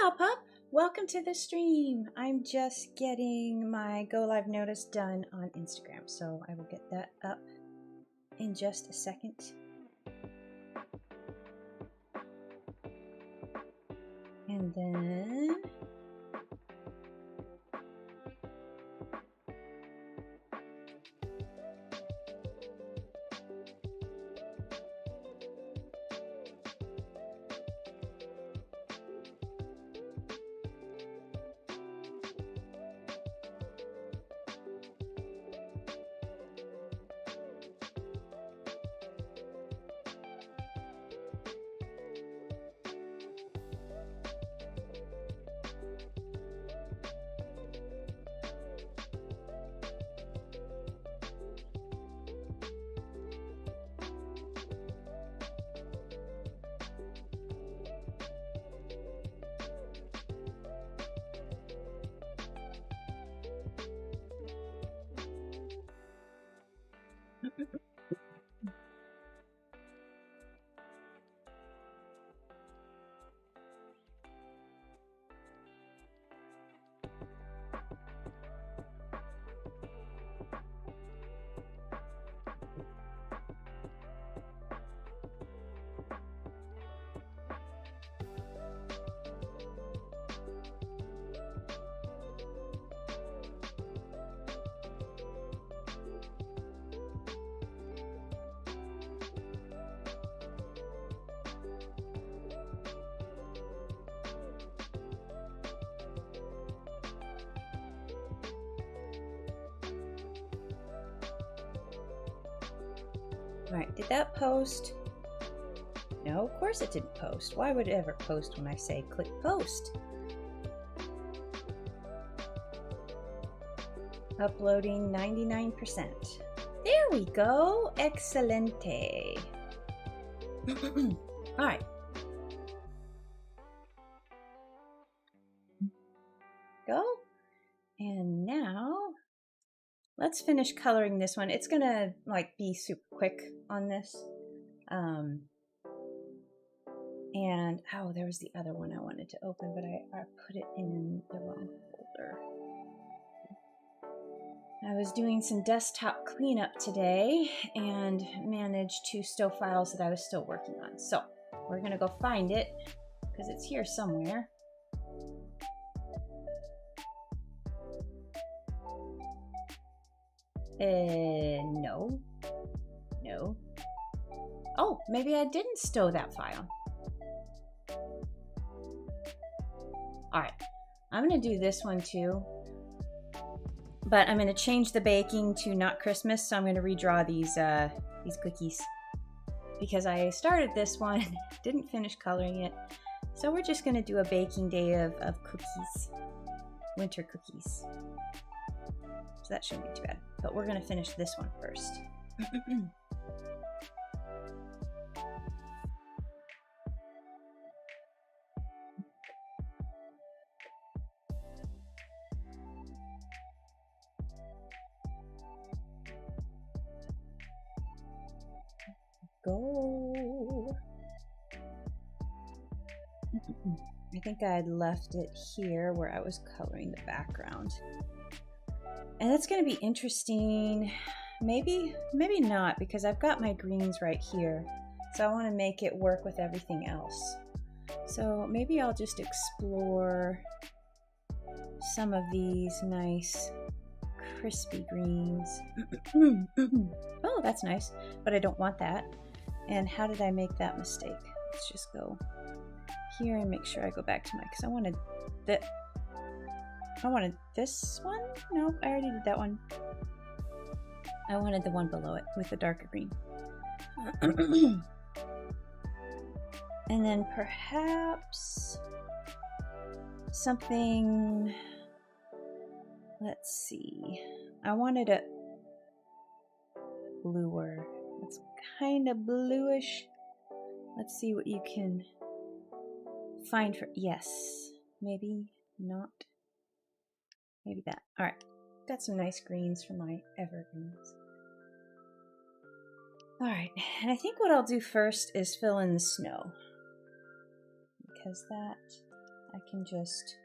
Aloha, Pup! Welcome to the stream. I'm just getting my go live notice done on Instagram, so I will get that up in just a second. And then Alright, did that post? No, of course it didn't post. Why would it ever post when I say click post? Uploading 99%. There we go. Excelente. Alright. Go. And now let's finish coloring this one. It's gonna like be super quick on this. And oh, there was the other one I wanted to open, but I put it in the wrong folder. I was doing some desktop cleanup today and managed 2 still files that I was still working on. So we're gonna go find it because it's here somewhere. No. Oh, maybe I didn't stow that file. All right, I'm gonna do this one too, but I'm gonna change the baking to not Christmas. So I'm gonna redraw these cookies because I started this one, didn't finish coloring it. So we're just gonna do a baking day of cookies, winter cookies. So that shouldn't be too bad, but we're gonna finish this one first. Go. I think I had left it here where I was coloring the background. And it's going to be interesting. Maybe not, because I've got my greens right here. So I want to make it work with everything else. So maybe I'll just explore some of these nice crispy greens. Oh, that's nice, but I don't want that. And how did I make that mistake? Let's just go here and make sure I go back to my, because I wanted this one? No, I already did that one. I wanted the one below it with the darker green. And then perhaps something, let's see. I wanted a bluer. It's kind of bluish. Let's see what you can find for, yes, maybe not. Maybe that. All right, got some nice greens for my evergreens. All right, and I think what I'll do first is fill in the snow, because that I can just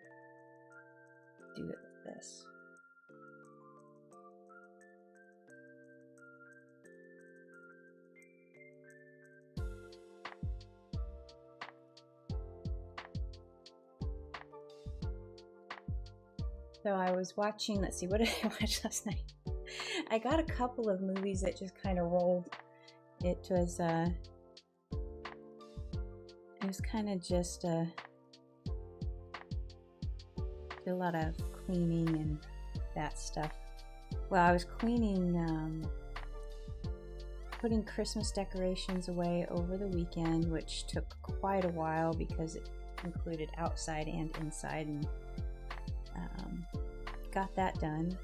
do it with this. So I was watching, let's see, what did I watch last night? I got a couple of movies that just kind of rolled. It was kind of just a lot of cleaning and that stuff. Well, I was cleaning, putting Christmas decorations away over the weekend, which took quite a while because it included outside and inside, and got that done.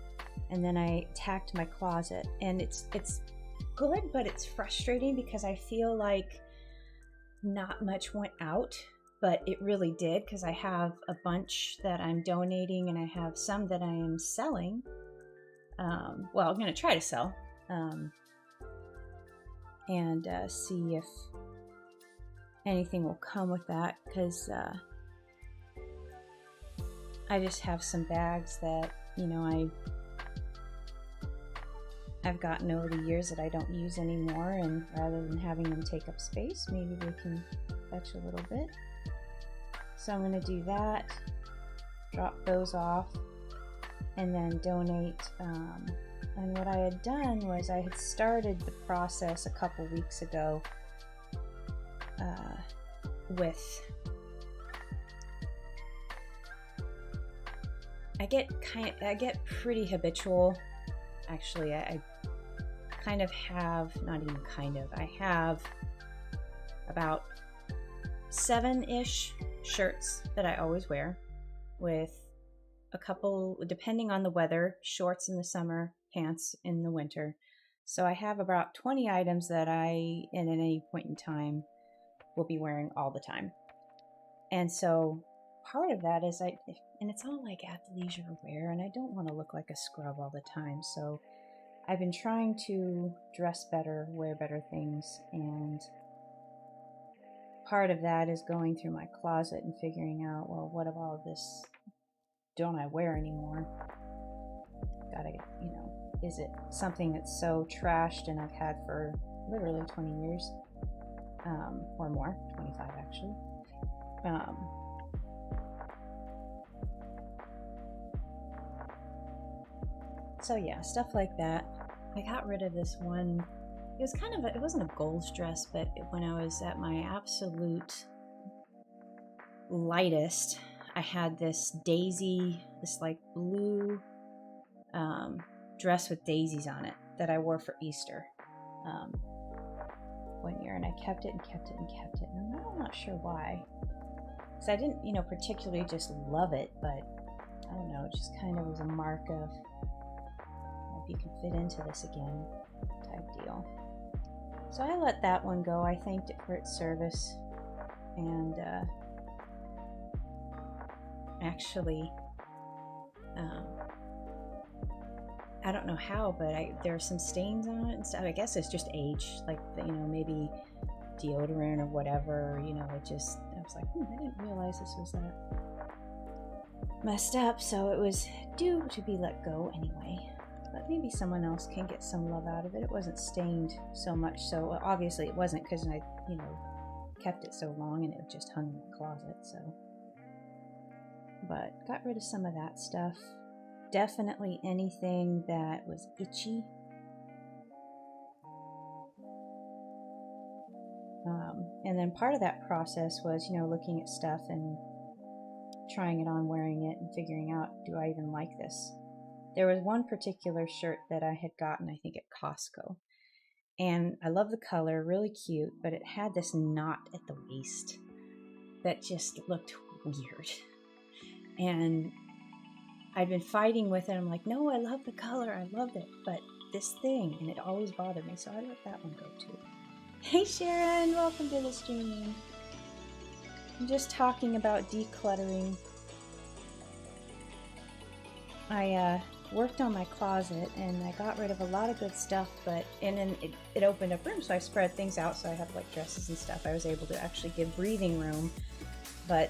And then I tacked my closet, and it's good, but it's frustrating because I feel like not much went out, but it really did, because I have a bunch that I'm donating and I have some that I am selling. Well, I'm going to try to sell and see if anything will come with that, because I just have some bags that, you know, I've gotten over the years that I don't use anymore, and rather than having them take up space, maybe they can fetch a little bit. So I'm going to do that, drop those off, and then donate. And what I had done was I had started the process a couple weeks ago with, I get pretty habitual. Actually, I kind of have, not even kind of, I have about 7-ish shirts that I always wear, with a couple, depending on the weather, shorts in the summer, pants in the winter. So I have about 20 items that I, at any point in time, will be wearing all the time. And so part of that is and it's all like athleisure wear, and I don't want to look like a scrub all the time. So I've been trying to dress better, wear better things, and part of that is going through my closet and figuring out, well, what of all of this don't I wear anymore? Gotta, you know, is it something that's so trashed and I've had for literally 20 years, or more, 25 actually. So yeah, stuff like that. I got rid of this one. It was kind of it wasn't a goals dress, but when I was at my absolute lightest, I had this daisy, this like blue dress with daisies on it that I wore for Easter one year, and I kept it and kept it and kept it. And I'm not sure why. Because I didn't, you know, particularly just love it, but I don't know, it just kind of was a mark of, you can fit into this again type deal. So I let that one go. I thanked it for its service, and actually I don't know how, but there are some stains on it and stuff. I guess it's just age, like, you know, maybe deodorant or whatever, you know. I was like, I didn't realize this was that messed up. So it was due to be let go anyway. But maybe someone else can get some love out of it. It wasn't stained so much, so obviously it wasn't, because I, you know, kept it so long and it just hung in the closet. So, but got rid of some of that stuff. Definitely anything that was itchy. And then part of that process was, you know, looking at stuff and trying it on, wearing it, and figuring out, do I even like this? There was one particular shirt that I had gotten, I think, at Costco. And I love the color, really cute, but it had this knot at the waist that just looked weird. And I'd been fighting with it. I'm like, no, I love the color, I love it, but this thing, and it always bothered me, so I let that one go too. Hey Sharon, welcome to the stream. I'm just talking about decluttering. I worked on my closet and I got rid of a lot of good stuff, but and then it opened up room, so I spread things out. So I have like dresses and stuff. I was able to actually give breathing room, but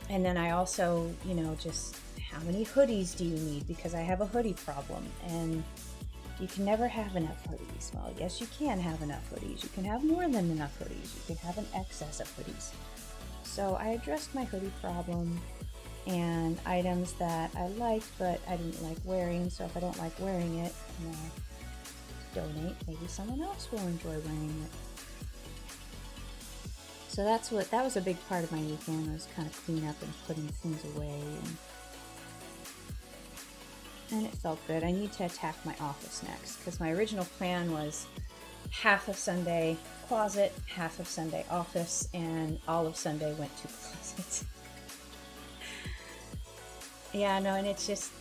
And then I also, just how many hoodies do you need? Because I have a hoodie problem, and you can never have enough hoodies. Well, yes, you can have enough hoodies. You can have more than enough hoodies. You can have an excess of hoodies. So I addressed my hoodie problem and items that I liked, but I didn't like wearing. So if I don't like wearing it, donate. Maybe someone else will enjoy wearing it. So that was a big part of my weekend, was kind of clean up and putting things away, and it felt good. I need to attack my office next, because my original plan was half of Sunday closet, half of Sunday office, and all of Sunday went to closet. Yeah, no, and it's just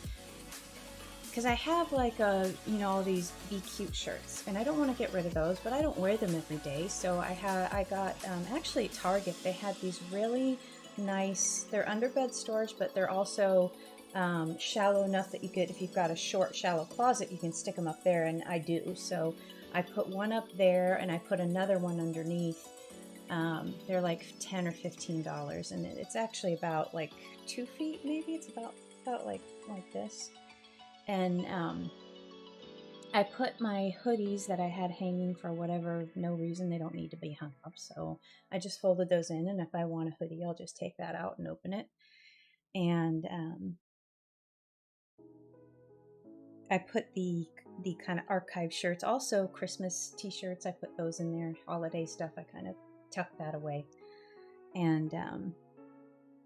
because I have like all these Be Cute shirts, and I don't want to get rid of those, but I don't wear them every day. So I got actually at Target, they had these really nice, they're underbed storage, but they're also shallow enough that you could, if you've got a short, shallow closet, you can stick them up there, and I do. So I put one up there, and I put another one underneath. They're like $10 or $15, and it's actually about like 2 feet, maybe. It's about like this. And I put my hoodies that I had hanging for no reason. They don't need to be hung up. So I just folded those in, and if I want a hoodie, I'll just take that out and open it. And I put the kind of archive shirts, also Christmas t-shirts. I put those in there. Holiday stuff, I kind of tucked that away. And a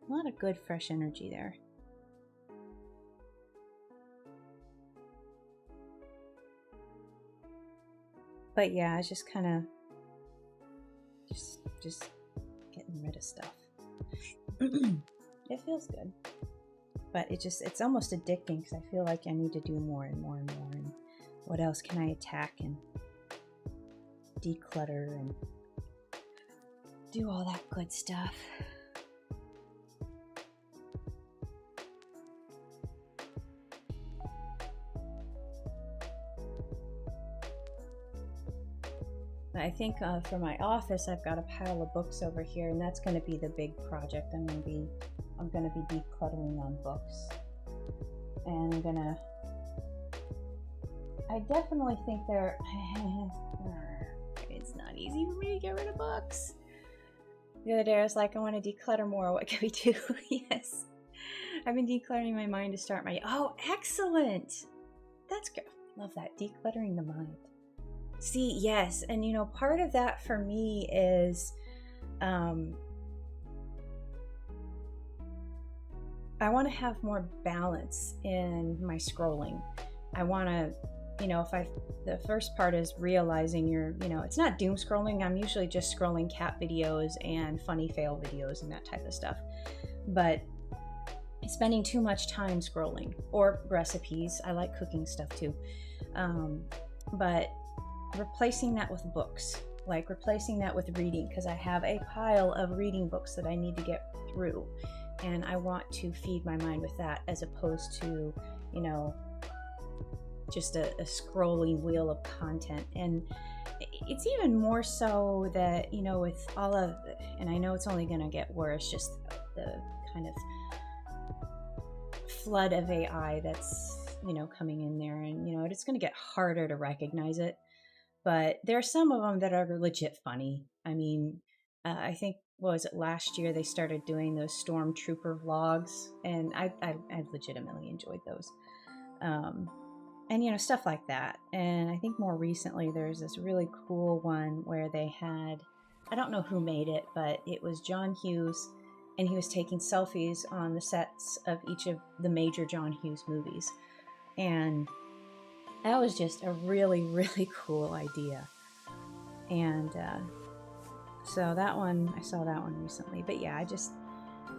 lot of good fresh energy there. But yeah, I was just kind of just getting rid of stuff. It feels good, but it's almost addicting, because I feel like I need to do more and more and more. And what else can I attack and declutter and do all that good stuff? I think for my office, I've got a pile of books over here, and that's going to be the big project. I'm going to be decluttering on books, and I definitely think it's not easy for me to get rid of books. The other day I was like, I want to declutter more. What can we do? Yes, I've been decluttering my mind to start excellent. That's good. Love that, decluttering the mind. See, yes, and part of that for me is I want to have more balance in my scrolling. I want to, the first part is realizing it's not doom scrolling. I'm usually just scrolling cat videos and funny fail videos and that type of stuff. But spending too much time scrolling, or recipes. I like cooking stuff too. But replacing that with books, like replacing that with reading, because I have a pile of reading books that I need to get through, and I want to feed my mind with that, as opposed to just a scrolling wheel of content. And it's even more so that with all of, and I know it's only going to get worse, just the kind of flood of AI that's coming in there, and it's going to get harder to recognize it. But there are some of them that are legit funny. I mean, I think, what was it, last year they started doing those stormtrooper vlogs, and I legitimately enjoyed those. And stuff like that. And I think more recently there's this really cool one where they had, I don't know who made it, but it was John Hughes, and he was taking selfies on the sets of each of the major John Hughes movies. And that was just a really, really cool idea. And so that one, I saw that one recently. But yeah,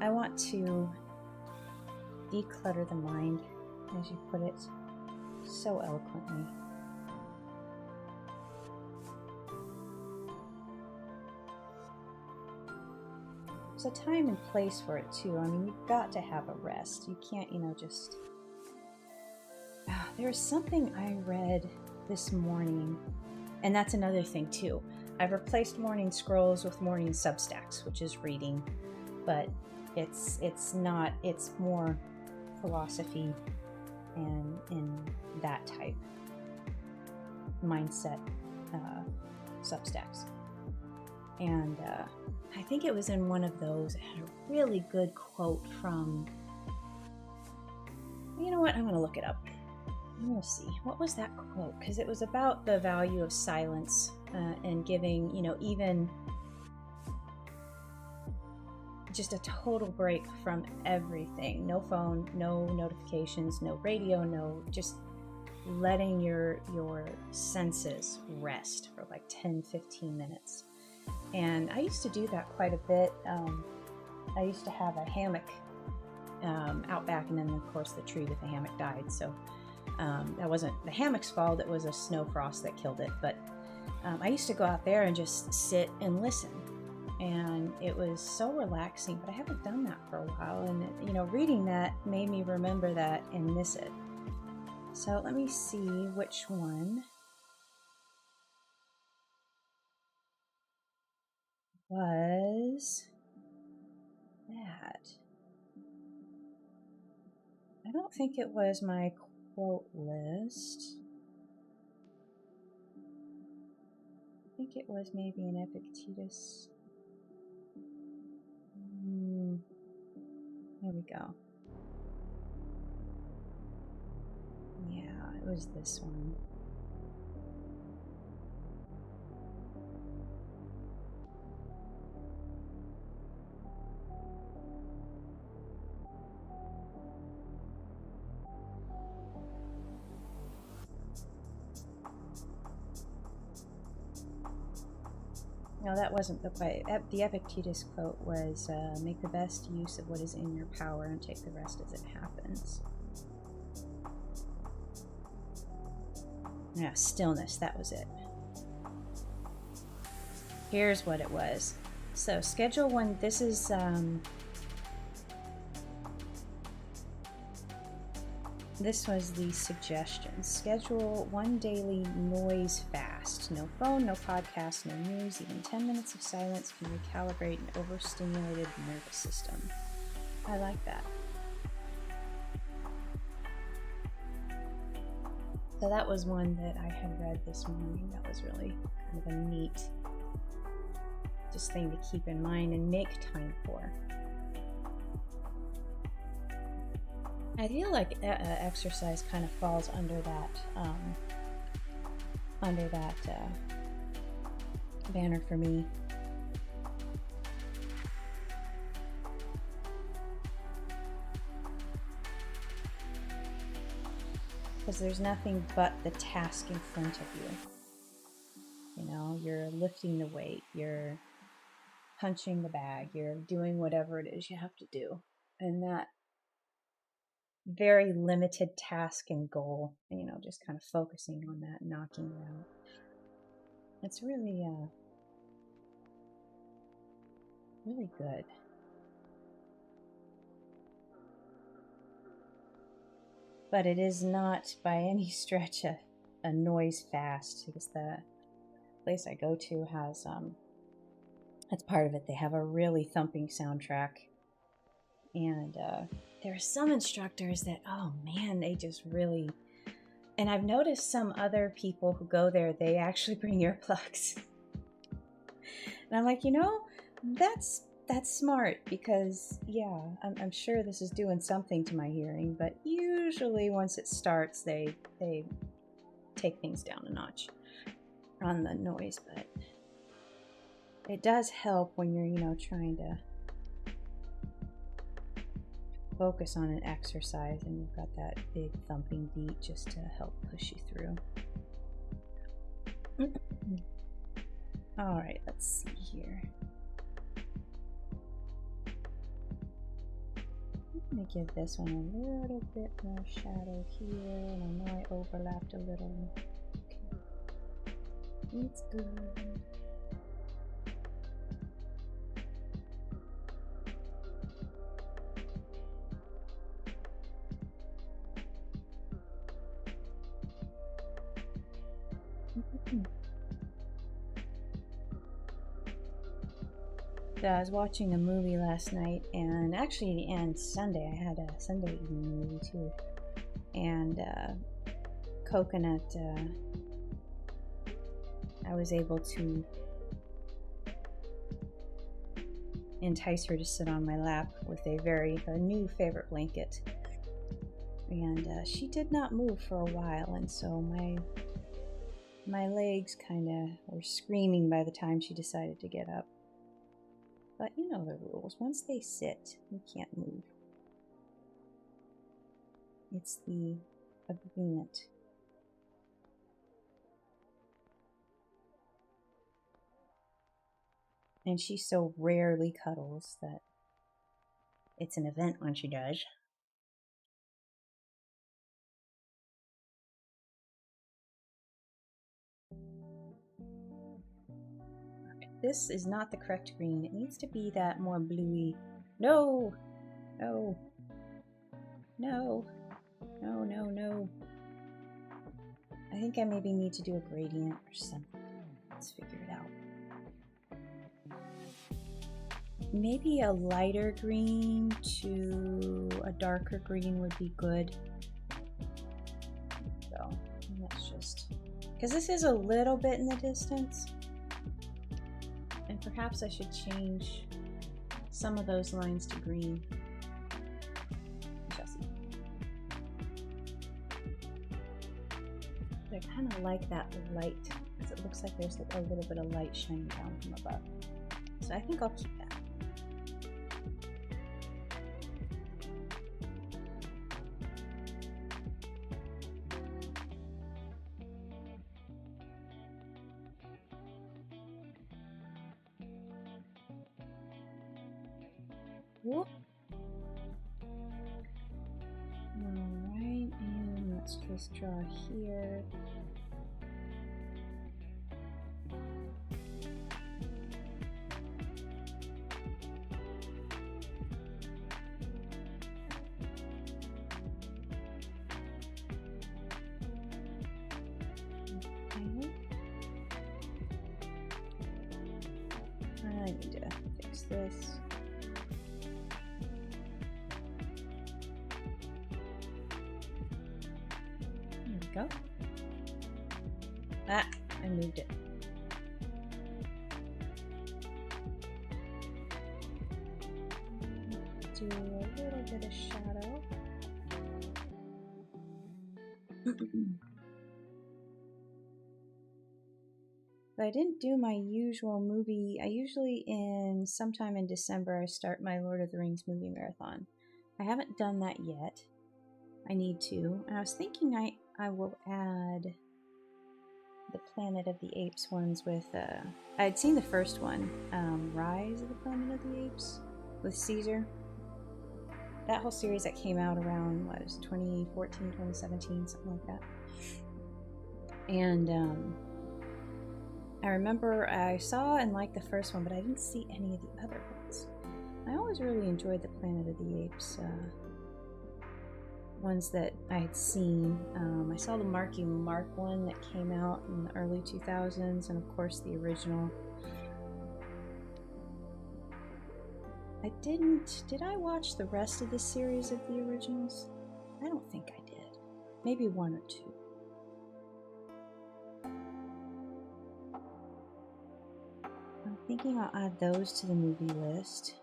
I want to declutter the mind, as you put it so eloquently. There's a time and place for it too. I mean, you've got to have a rest. You can't, just... There's something I read this morning, and that's another thing too. I've replaced morning scrolls with morning Substacks, which is reading, but It's not, it's more philosophy and in that type mindset Substacks. And I think it was in one of those. It had a really good quote from, you know what, I'm going to look it up. I'm going to see. What was that quote? Because it was about the value of silence and giving, you know, even just a total break from everything. No phone, no notifications, no radio, no, just letting your senses rest for like 10-15 minutes. And I used to do that quite a bit. I used to have a hammock out back, and then of course the tree with the hammock died, so that wasn't the hammock's fault, it was a snow frost that killed it. But I used to go out there and just sit and listen, and it was so relaxing. But I haven't done that for a while, and you know, reading that made me remember that and miss it. So let me see which one was that. I don't think it was my quote list. I think it was maybe an Epictetus. Here we go. Yeah, it was this one. No, that wasn't the quote. The Epictetus quote was, make the best use of what is in your power and take the rest as it happens. Yeah, stillness, that was it. Here's what it was. So schedule one, this is, this was the suggestion. Schedule one daily noise fast. No phone, no podcast, no news. Even 10 minutes of silence can recalibrate an overstimulated nervous system. I like that. So that was one that I had read this morning. That was really kind of a neat just thing to keep in mind and make time for. I feel like exercise kind of falls under that banner for me. Because there's nothing but the task in front of you. You know, you're lifting the weight, you're punching the bag, you're doing whatever it is you have to do. And that very limited task and goal, you know, just kind of focusing on that, knocking it out. It's really, really good. But it is not by any stretch a noise fast, because the place I go to has, that's part of it. They have a really thumping soundtrack. And there are some instructors that, oh man, they just really, and I've noticed some other people who go there, they actually bring earplugs. And I'm like, you know, that's smart, because yeah, I'm sure this is doing something to my hearing, but usually once it starts, they take things down a notch on the noise. But it does help when you're, you know, trying to focus on an exercise and you've got that big thumping beat just to help push you through. All right, let's see here. I'm going to give this one a little bit more shadow here, and I know I overlapped a little. Okay. It's good. So I was watching a movie last night, and actually, and Sunday, I had a Sunday evening movie too. And Coconut, I was able to entice her to sit on my lap with a new favorite blanket. And she did not move for a while, and so my legs kind of were screaming by the time she decided to get up. But you know the rules. Once they sit, you can't move. It's the agreement. And she so rarely cuddles that it's an event when she does. This is not the correct green. It needs to be that more bluey. No! No! No! No, no, no. I think I maybe need to do a gradient or something. Let's figure it out. Maybe a lighter green to a darker green would be good. So let's just... because this is a little bit in the distance. And perhaps I should change some of those lines to green. We shall see. But I kind of like that light, because it looks like there's a little bit of light shining down from above. So I think I'll keep that. Whoop. Alright, and let's just draw here. Okay. I need to fix this. Go. Ah, I moved it. Do a little bit of shadow. But I didn't do my usual movie. I usually sometime in December I start my Lord of the Rings movie marathon. I haven't done that yet. I need to. And I was thinking I will add the Planet of the Apes ones with, I had seen the first one, Rise of the Planet of the Apes, with Caesar. That whole series that came out around, what was it, 2014, 2017, something like that. And I remember I saw and liked the first one, but I didn't see any of the other ones. I always really enjoyed the Planet of the Apes ones that I had seen. I saw the Marky Mark one that came out in the early 2000s, and of course the original. Did I watch the rest of the series of the originals? I don't think I did. Maybe one or two. I'm thinking I'll add those to the movie list.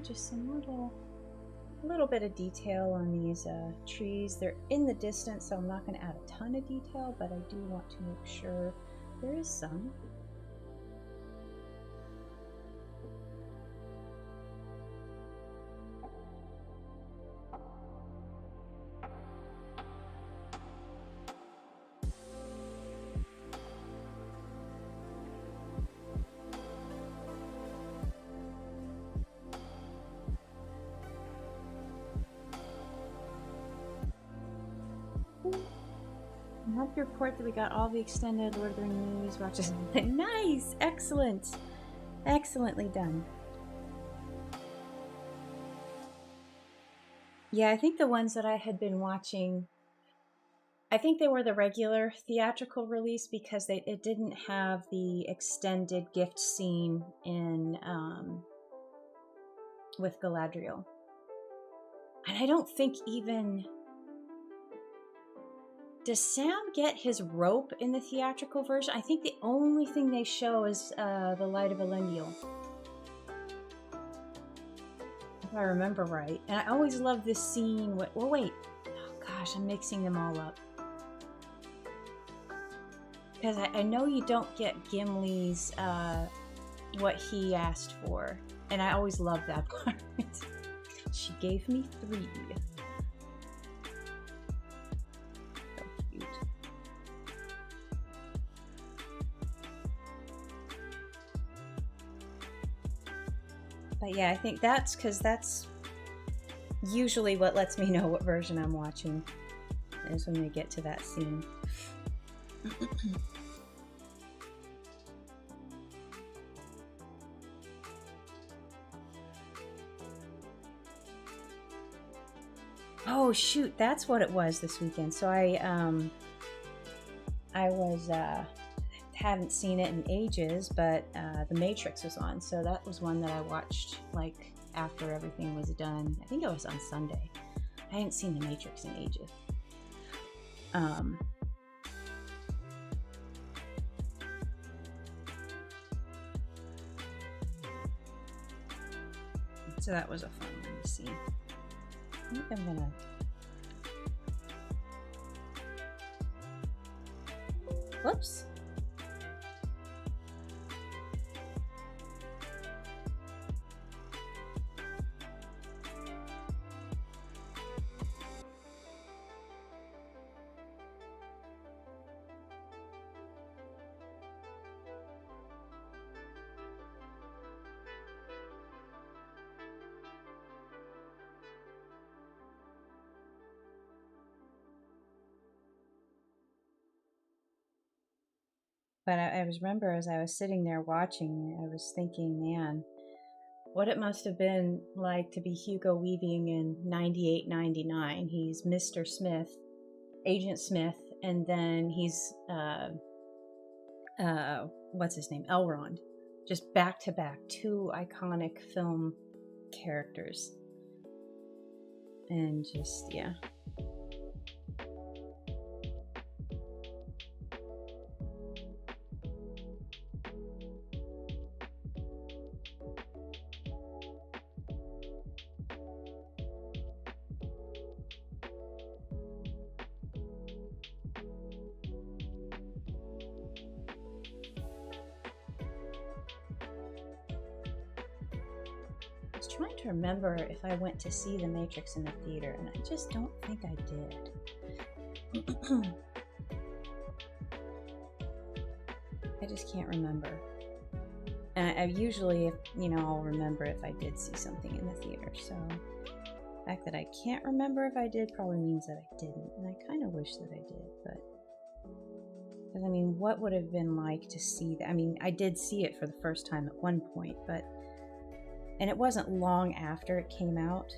Just some little bit of detail on these trees. They're in the distance, so I'm not going to add a ton of detail, but I do want to make sure there is some. I'm happy to report that we got all the extended Lord of the Rings movies watches. Nice! Excellent! Excellently done. Yeah, I think the ones that I had been watching, I think they were the regular theatrical release because it didn't have the extended gift scene in with Galadriel. And I don't think even... Does Sam get his rope in the theatrical version? I think the only thing they show is the Light of Elendil. If I remember right. And I always love this scene with... Well, wait. Oh, gosh, I'm mixing them all up. Because I know you don't get Gimli's what he asked for. And I always love that part. She gave me 3. So cute. But yeah, I think that's because that's usually what lets me know what version I'm watching, is when we get to that scene. Oh shoot, that's what it was this weekend. So I haven't seen it in ages, but The Matrix was on, so that was one that I watched like after everything was done. I think it was on Sunday. I hadn't seen The Matrix in ages. So that was a fun one to see. I think I'm gonna... Whoops. But I remember as I was sitting there watching, I was thinking, man, what it must have been like to be Hugo Weaving in 98, 99. He's Mr. Smith, Agent Smith, and then he's, what's his name? Elrond. Just back to back, 2 iconic film characters. And just, yeah. I was trying to remember if I went to see The Matrix in the theater, and I just don't think I did. I just can't remember. And I usually, I'll remember if I did see something in the theater. So the fact that I can't remember if I did probably means that I didn't. And I kind of wish that I did, but... Because, I mean, what would it have been like to see that? I mean, I did see it for the first time at one point, but... And it wasn't long after it came out.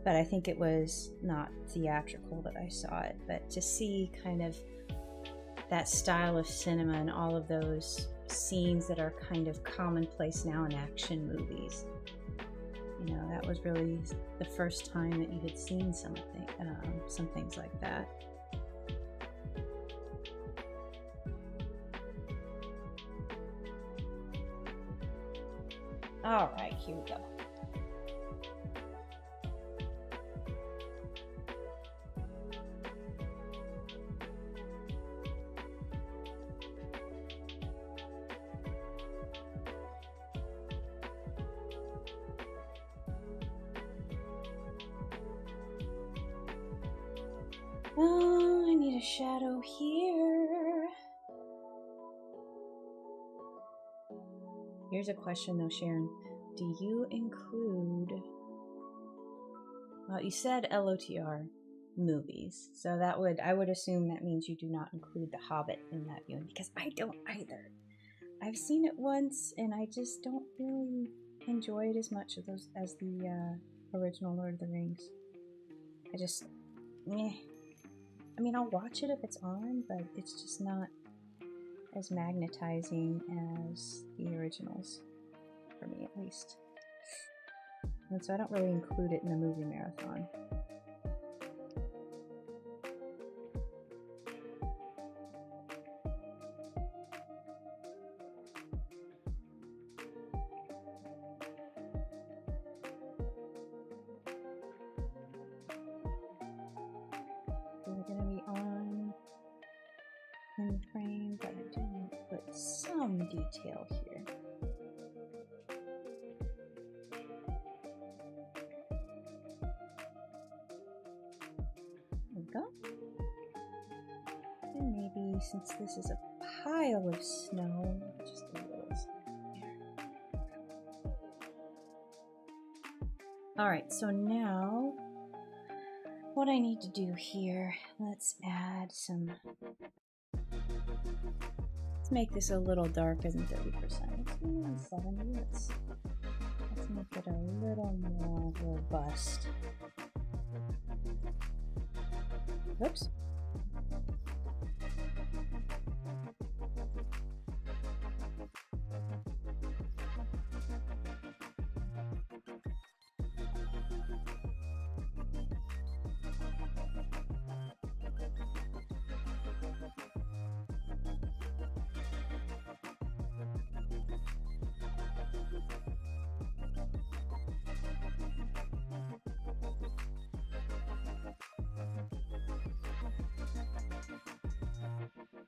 But I think it was not theatrical that I saw it. But to see kind of that style of cinema and all of those scenes that are kind of commonplace now in action movies, that was really the first time that you had seen some things like that. All right, here we go. Oh, I need a shadow here. Here's a question though, Sharon. Do you include... Well, you said LOTR. movies. So that would, I would assume that means you do not include The Hobbit in that viewing, because I don't either. I've seen it once and I just don't really enjoy it as much as the original Lord of the Rings. I just, eh. I mean, I'll watch it if it's on, but it's just not as magnetizing as the originals, for me at least. And so I don't really include it in the movie marathon. We're going to be on in frame, but I do want to put some detail here. There we go. And maybe since this is a pile of snow, just a little there. All right, so now what I need to do here, let's add some, let's make this a little darker than 30%. Let's 70, let's make it a little more robust. Oops.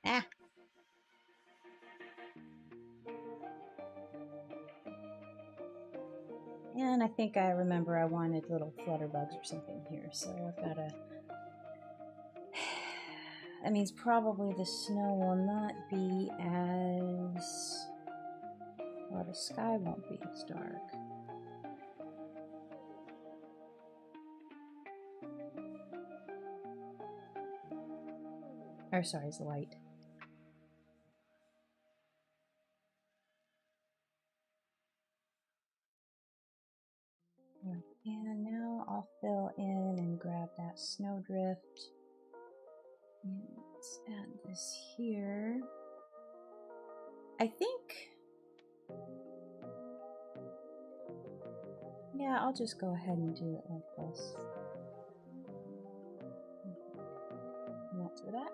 Ah. And I think I remember I wanted little flutterbugs or something here, so I've got to... That means probably the snow will not be as... Well, the sky won't be as dark. Or sorry, it's light. And now I'll fill in and grab that snowdrift. And let's add this here. I think... Yeah, I'll just go ahead and do it like this. And that's for that.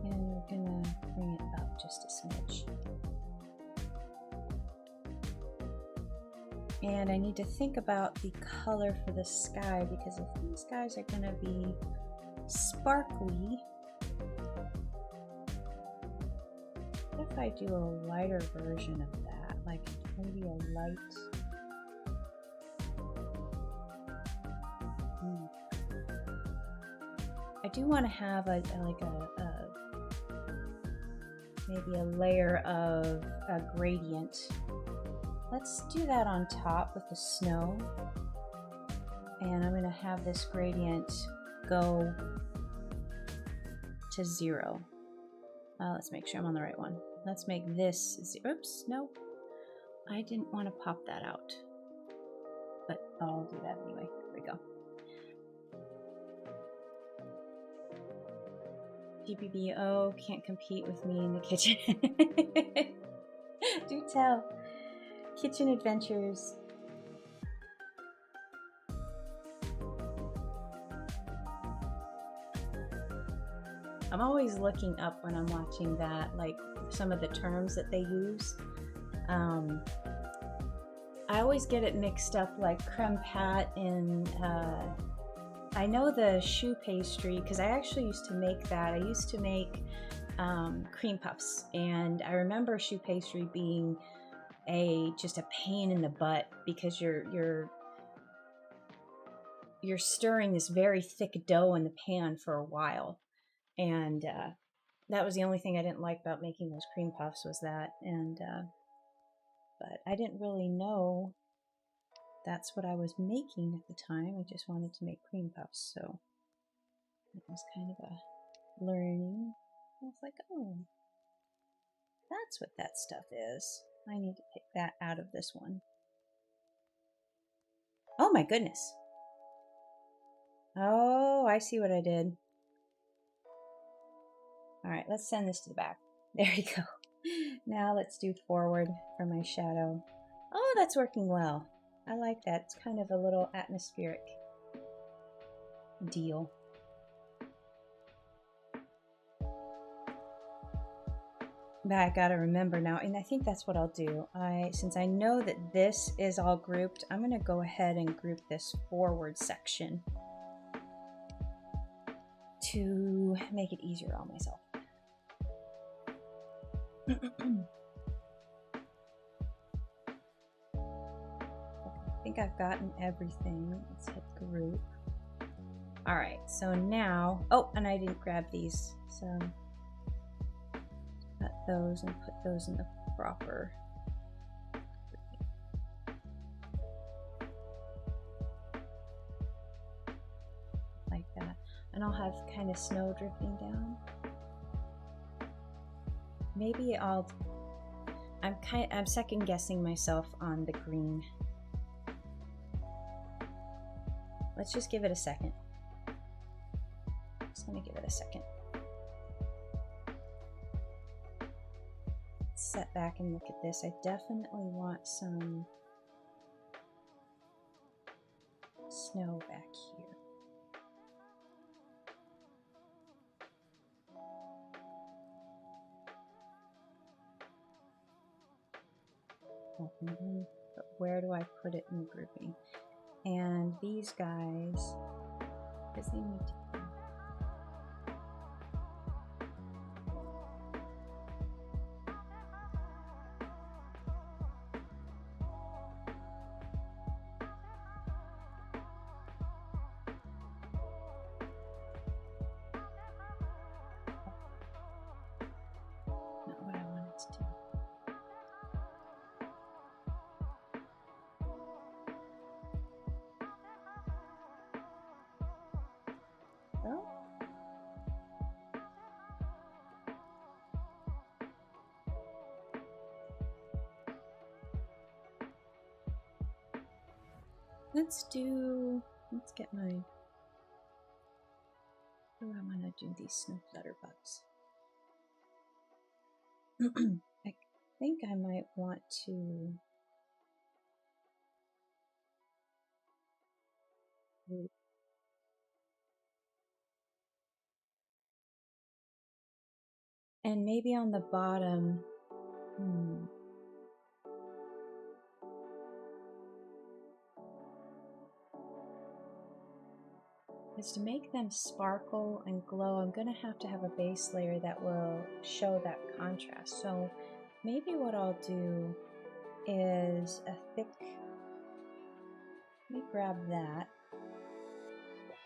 And we're gonna bring it up just a smidge. And I need to think about the color for the sky, because if these guys are gonna be sparkly, what if I do a lighter version of that, like maybe a light, I do want to have maybe a layer of a gradient. Let's do that on top with the snow. And I'm going to have this gradient go to 0. Let's make sure I'm on the right one. Let's make this, oops, no. I didn't want to pop that out. But I'll do that anyway. There we go. GPBO can't compete with me in the kitchen. Do tell. Kitchen adventures. I'm always looking up when I'm watching that, like some of the terms that they use. I always get it mixed up, like creme pat and I know the choux pastry, because I actually used to make that. I used to make cream puffs, and I remember choux pastry being just a pain in the butt, because you're stirring this very thick dough in the pan for a while, and that was the only thing I didn't like about making those cream puffs, was that. And but I didn't really know that's what I was making at the time. I just wanted to make cream puffs, so it was kind of a learning. I was like, oh, that's what that stuff is. I need to pick that out of this one. Oh my goodness. Oh, I see what I did. All right, let's send this to the back. There you go. Now let's do forward for my shadow. Oh, that's working well. I like that. It's kind of a little atmospheric deal. But I gotta remember now, and I think that's what I'll do. Since I know that this is all grouped, I'm gonna go ahead and group this forward section to make it easier on myself. I think I've gotten everything. Let's hit group. All right, so now, oh, and I didn't grab these, so cut those and put those in the proper. Like that. And I'll have kind of snow drifting down. Maybe I'm second guessing myself on the green. Let's just give it a second. Just gonna give it a second. Set back and look at this. I definitely want some snow back here. But where do I put it in the grouping? And these guys, because they need to be. Not what I wanted to do. Let's get my, oh, I want to do these snow flutter bugs. I think I might want to group. And maybe on the bottom, is to make them sparkle and glow, I'm going to have a base layer that will show that contrast. So maybe what I'll do is a thick, let me grab that,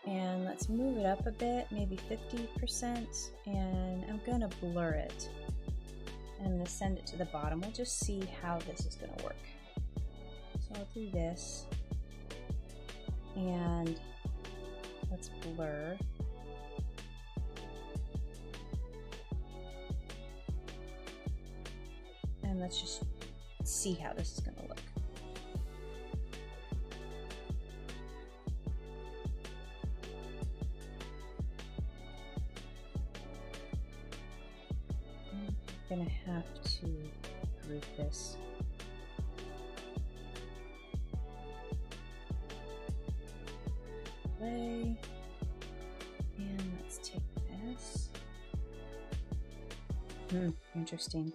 and let's move it up a bit, maybe 50%, and I'm going to blur it. And I'm going to send it to the bottom. We'll just see how this is going to work. So I'll do this, and let's blur. And let's just see how this is going to look. I'm going to have to group this. And let's take this. Interesting.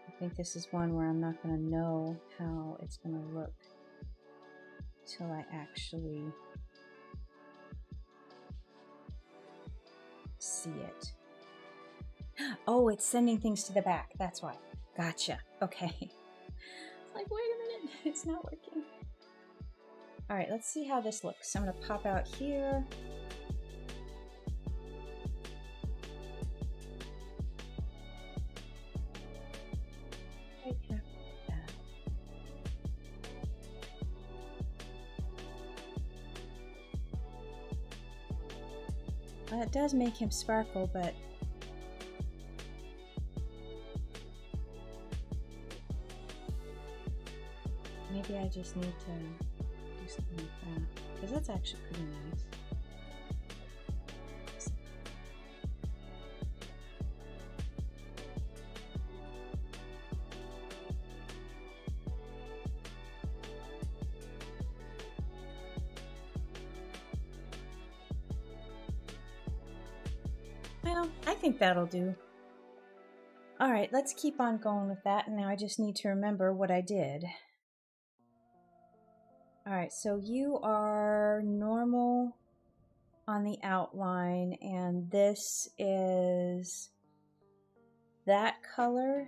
I think this is one where I'm not going to know how it's going to look till I actually see it. Oh, it's sending things to the back. That's why. Gotcha. Okay. It's like, wait a minute. It's not working. All right, let's see how this looks. I'm going to pop out here. Right after that. It does make him sparkle, but maybe I just need to do something like that, because that's actually pretty nice. Well, I think that'll do. All right, let's keep on going with that. And now I just need to remember what I did. All right, so you are normal on the outline, and this is that color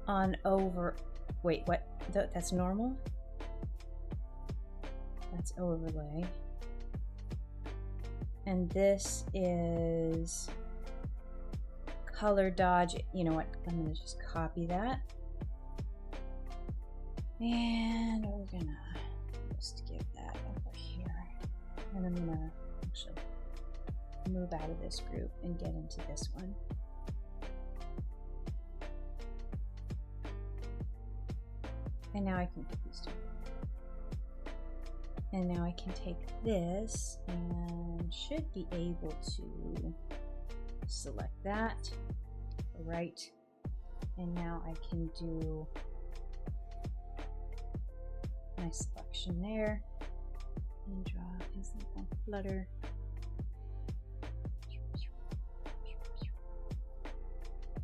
on over. Wait, what? That's normal? That's overlay. And this is color dodge. You know what? I'm going to just copy that. And we're going to just give that over here. And I'm going to actually move out of this group and get into this one. And now I can put these two. And now I can take this and should be able to select that, right, and now I can do my selection there and draw his little flutter.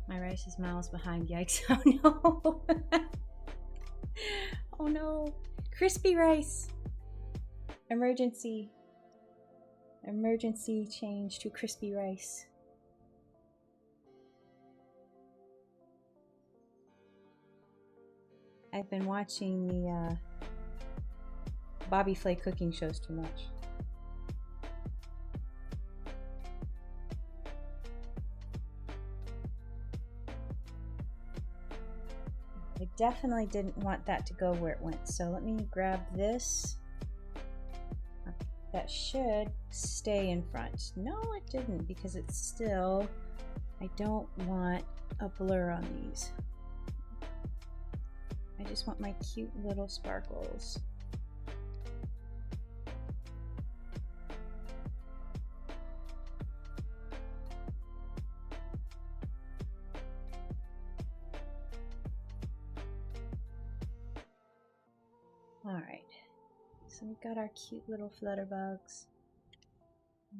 My rice is miles behind, yikes. Oh no. Oh no, crispy rice. Emergency change to crispy rice. I've been watching the Bobby Flay cooking shows too much. I definitely didn't want that to go where it went, so let me grab this. That should stay in front. No, it didn't, because it's still, I don't want a blur on these. I just want my cute little sparkles. All right. So we've got our cute little flutter bugs.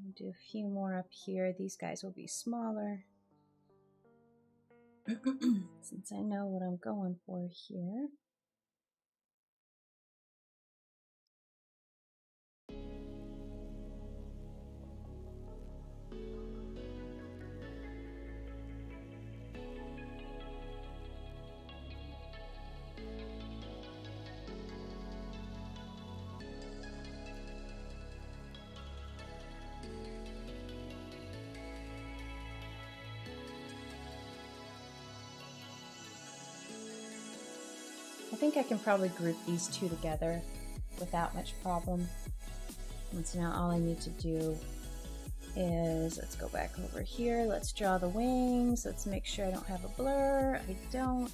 We'll do a few more up here. These guys will be smaller. Since I know what I'm going for here. I think I can probably group these two together without much problem. And so now all I need to do is, let's go back over here. Let's draw the wings. Let's make sure I don't have a blur. I don't.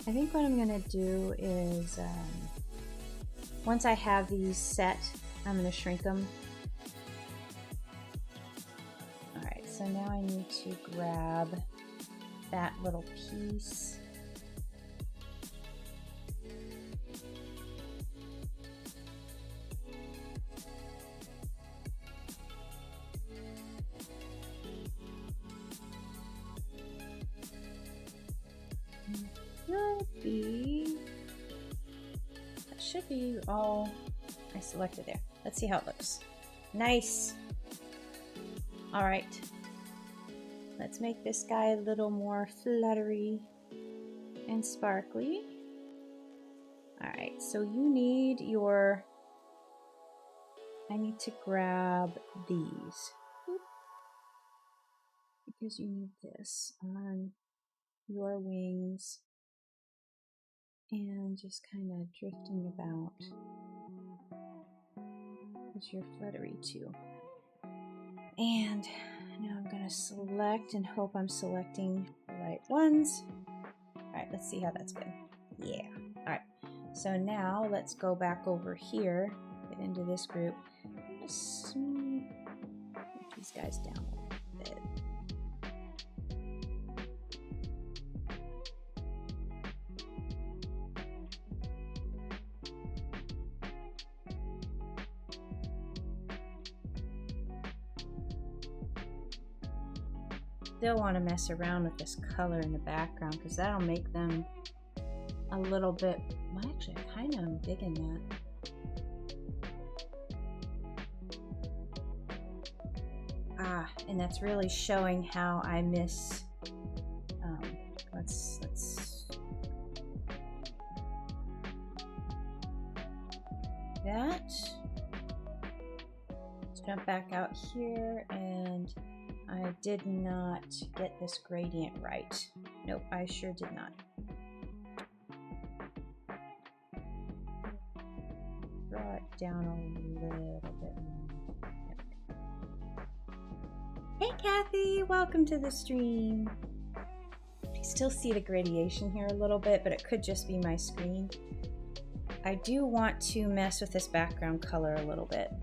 I think what I'm going to do is, once I have these set, I'm going to shrink them. Alright, so now I need to grab that little piece. That should be all I selected there. Let's see how it looks. Nice. All right, let's make this guy a little more fluttery and sparkly. All right, so you need your, I need to grab these because you need this on your wings and just kind of drifting about because you're fluttery too. And now I'm going to select and hope I'm selecting the right ones. All right, let's see how that's going. Yeah. All right. So now let's go back over here, get into this group. Just move these guys down a bit. Still want to mess around with this color in the background because that'll make them a little bit, well, actually I kind of am digging that. And that's really showing how I miss, let's that. Let's jump back out here, and I did not get this gradient right. Nope, I sure did not. Draw it down a little bit more. Hey Kathy, welcome to the stream. I still see the gradation here a little bit, but it could just be my screen. I do want to mess with this background color a little bit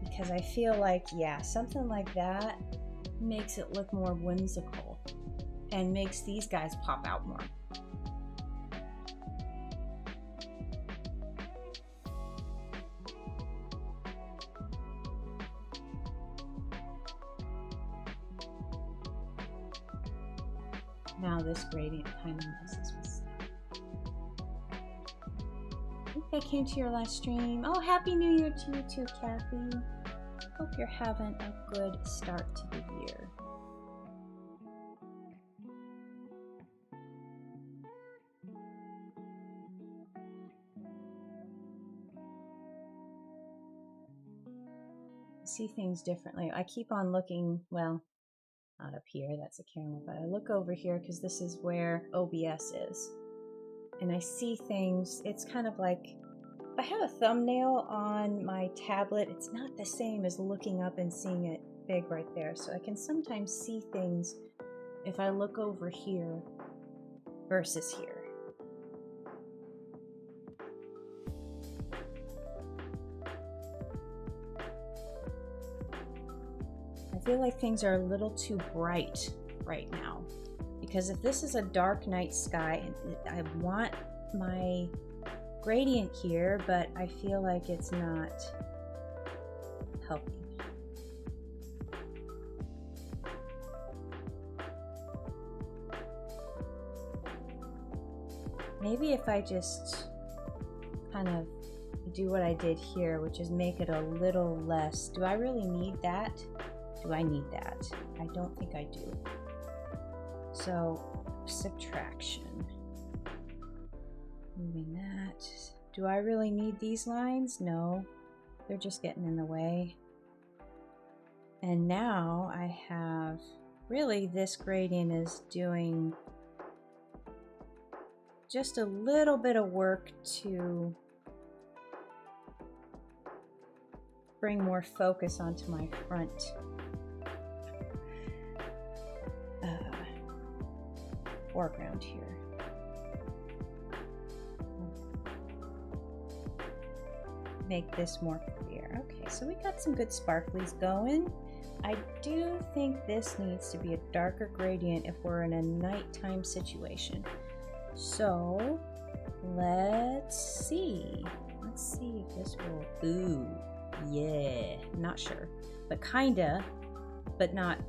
because I feel like, yeah, something like that makes it look more whimsical and makes these guys pop out more. Now this gradient kind of messes with stuff. I think I came to your last stream. Oh, Happy New Year to you too, Kathy. Hope you're having a good start to the year. I see things differently. I keep on looking, well, not up here, that's a camera, but I look over here because this is where OBS is. And I see things, it's kind of like, if I have a thumbnail on my tablet, it's not the same as looking up and seeing it big right there. So I can sometimes see things if I look over here versus here. I feel like things are a little too bright right now, because if this is a dark night sky, I want my gradient here, but I feel like it's not helping. Maybe if I just kind of do what I did here, which is make it a little less. Do I really need that? Do I need that? I don't think I do. So, subtraction. Moving that. Do I really need these lines? No. They're just getting in the way. And now I have, really this gradient is doing just a little bit of work to bring more focus onto my front foreground here. Make this more clear. Okay, so we got some good sparklies going. I do think this needs to be a darker gradient if we're in a nighttime situation. So let's see. Let's see if this will. Ooh, yeah. Not sure, but kinda, but not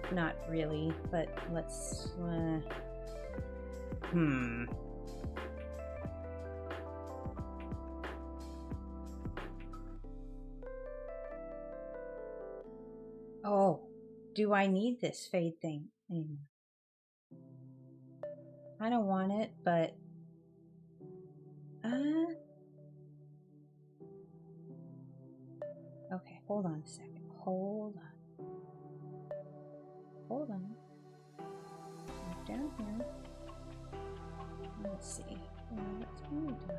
really. But let's. Oh, do I need this fade thing anymore? I don't want it, but okay, hold on a second. Hold on. Down here. Let's see. What's going on?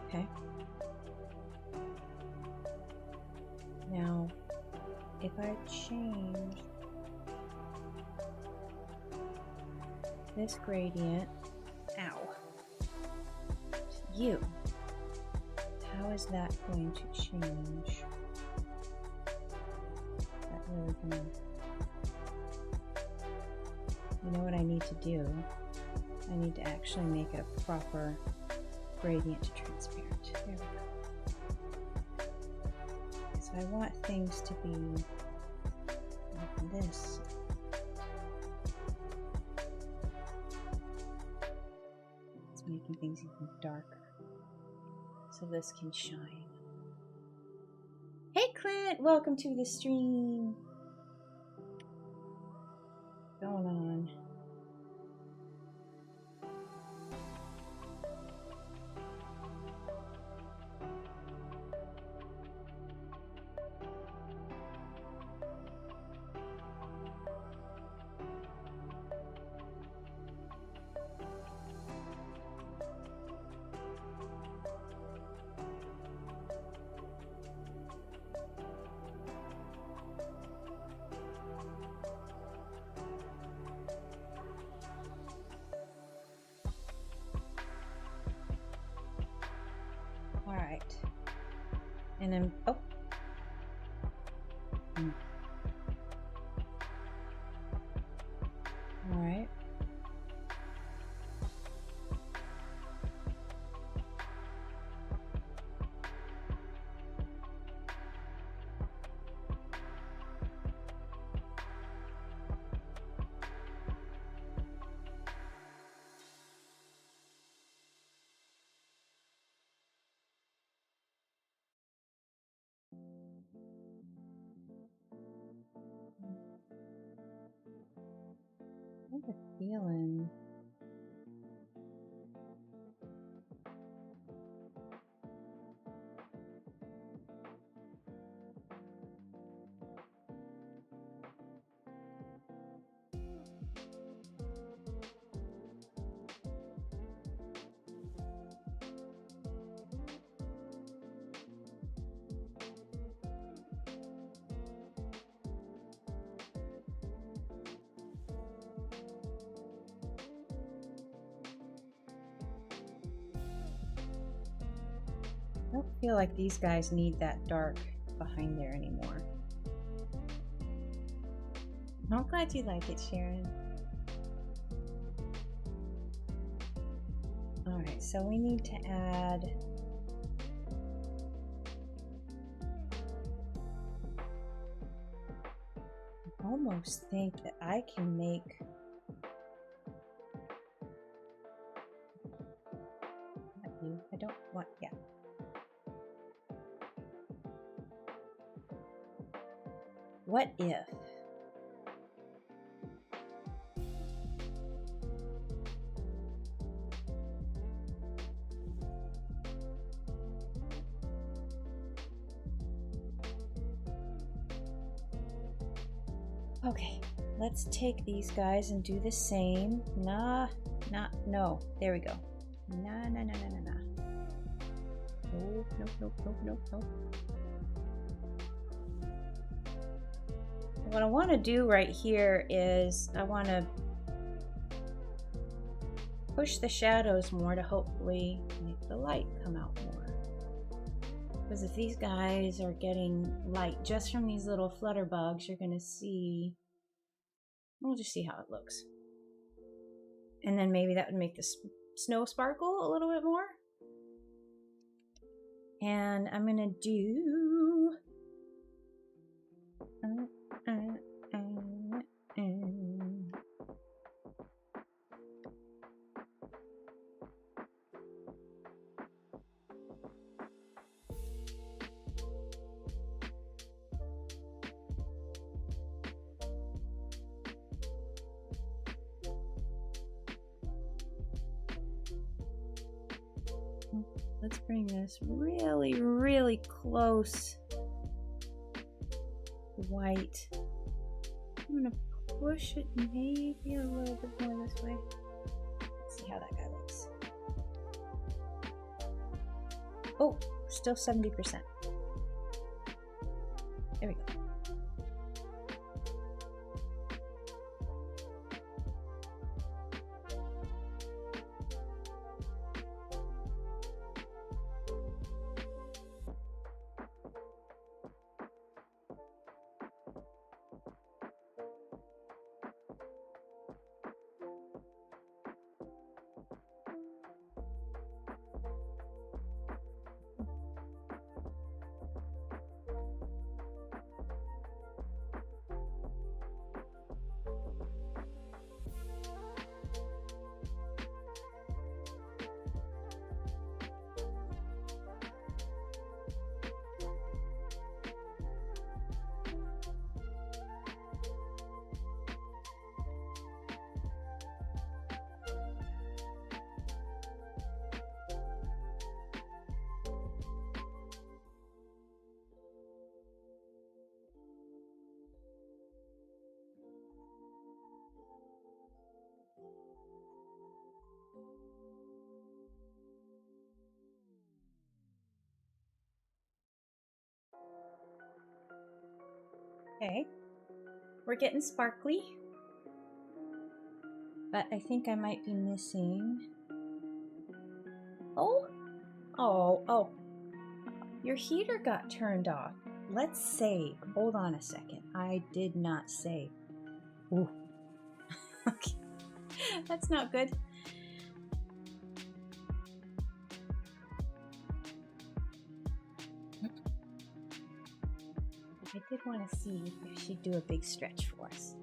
Okay. Now, if I change this gradient, ow, to you, how is that going to change? That really gonna, you know what I need to do? I need to actually make it a proper gradient to transparent. There we go. So I want things to be like this. It's making things even darker so this can shine. Hey Clint, welcome to the stream. What's going on? All right. And then, oh. All right. I have a feeling. I don't feel like these guys need that dark behind there anymore. I'm glad you like it, Sharon. All right, so we need to add I almost think that I can make not you. I don't want, yeah. What if? Okay, let's take these guys and do the same. No. There we go. Nah. Nope. What I want to do right here is I want to push the shadows more to hopefully make the light come out more. Because if these guys are getting light just from these little flutter bugs, you're going to see, we'll just see how it looks. And then maybe that would make the snow sparkle a little bit more. And I'm going to do let's bring this really, really close white. I'm gonna push it maybe a little bit more this way. Let's see how that guy looks. Oh, still 70%. There we go. Okay, we're getting sparkly, but I think I might be missing. Oh, your heater got turned off. Let's save. Hold on a second. I did not save. Ooh. Okay, that's not good. I did want to see if she'd do a big stretch for us.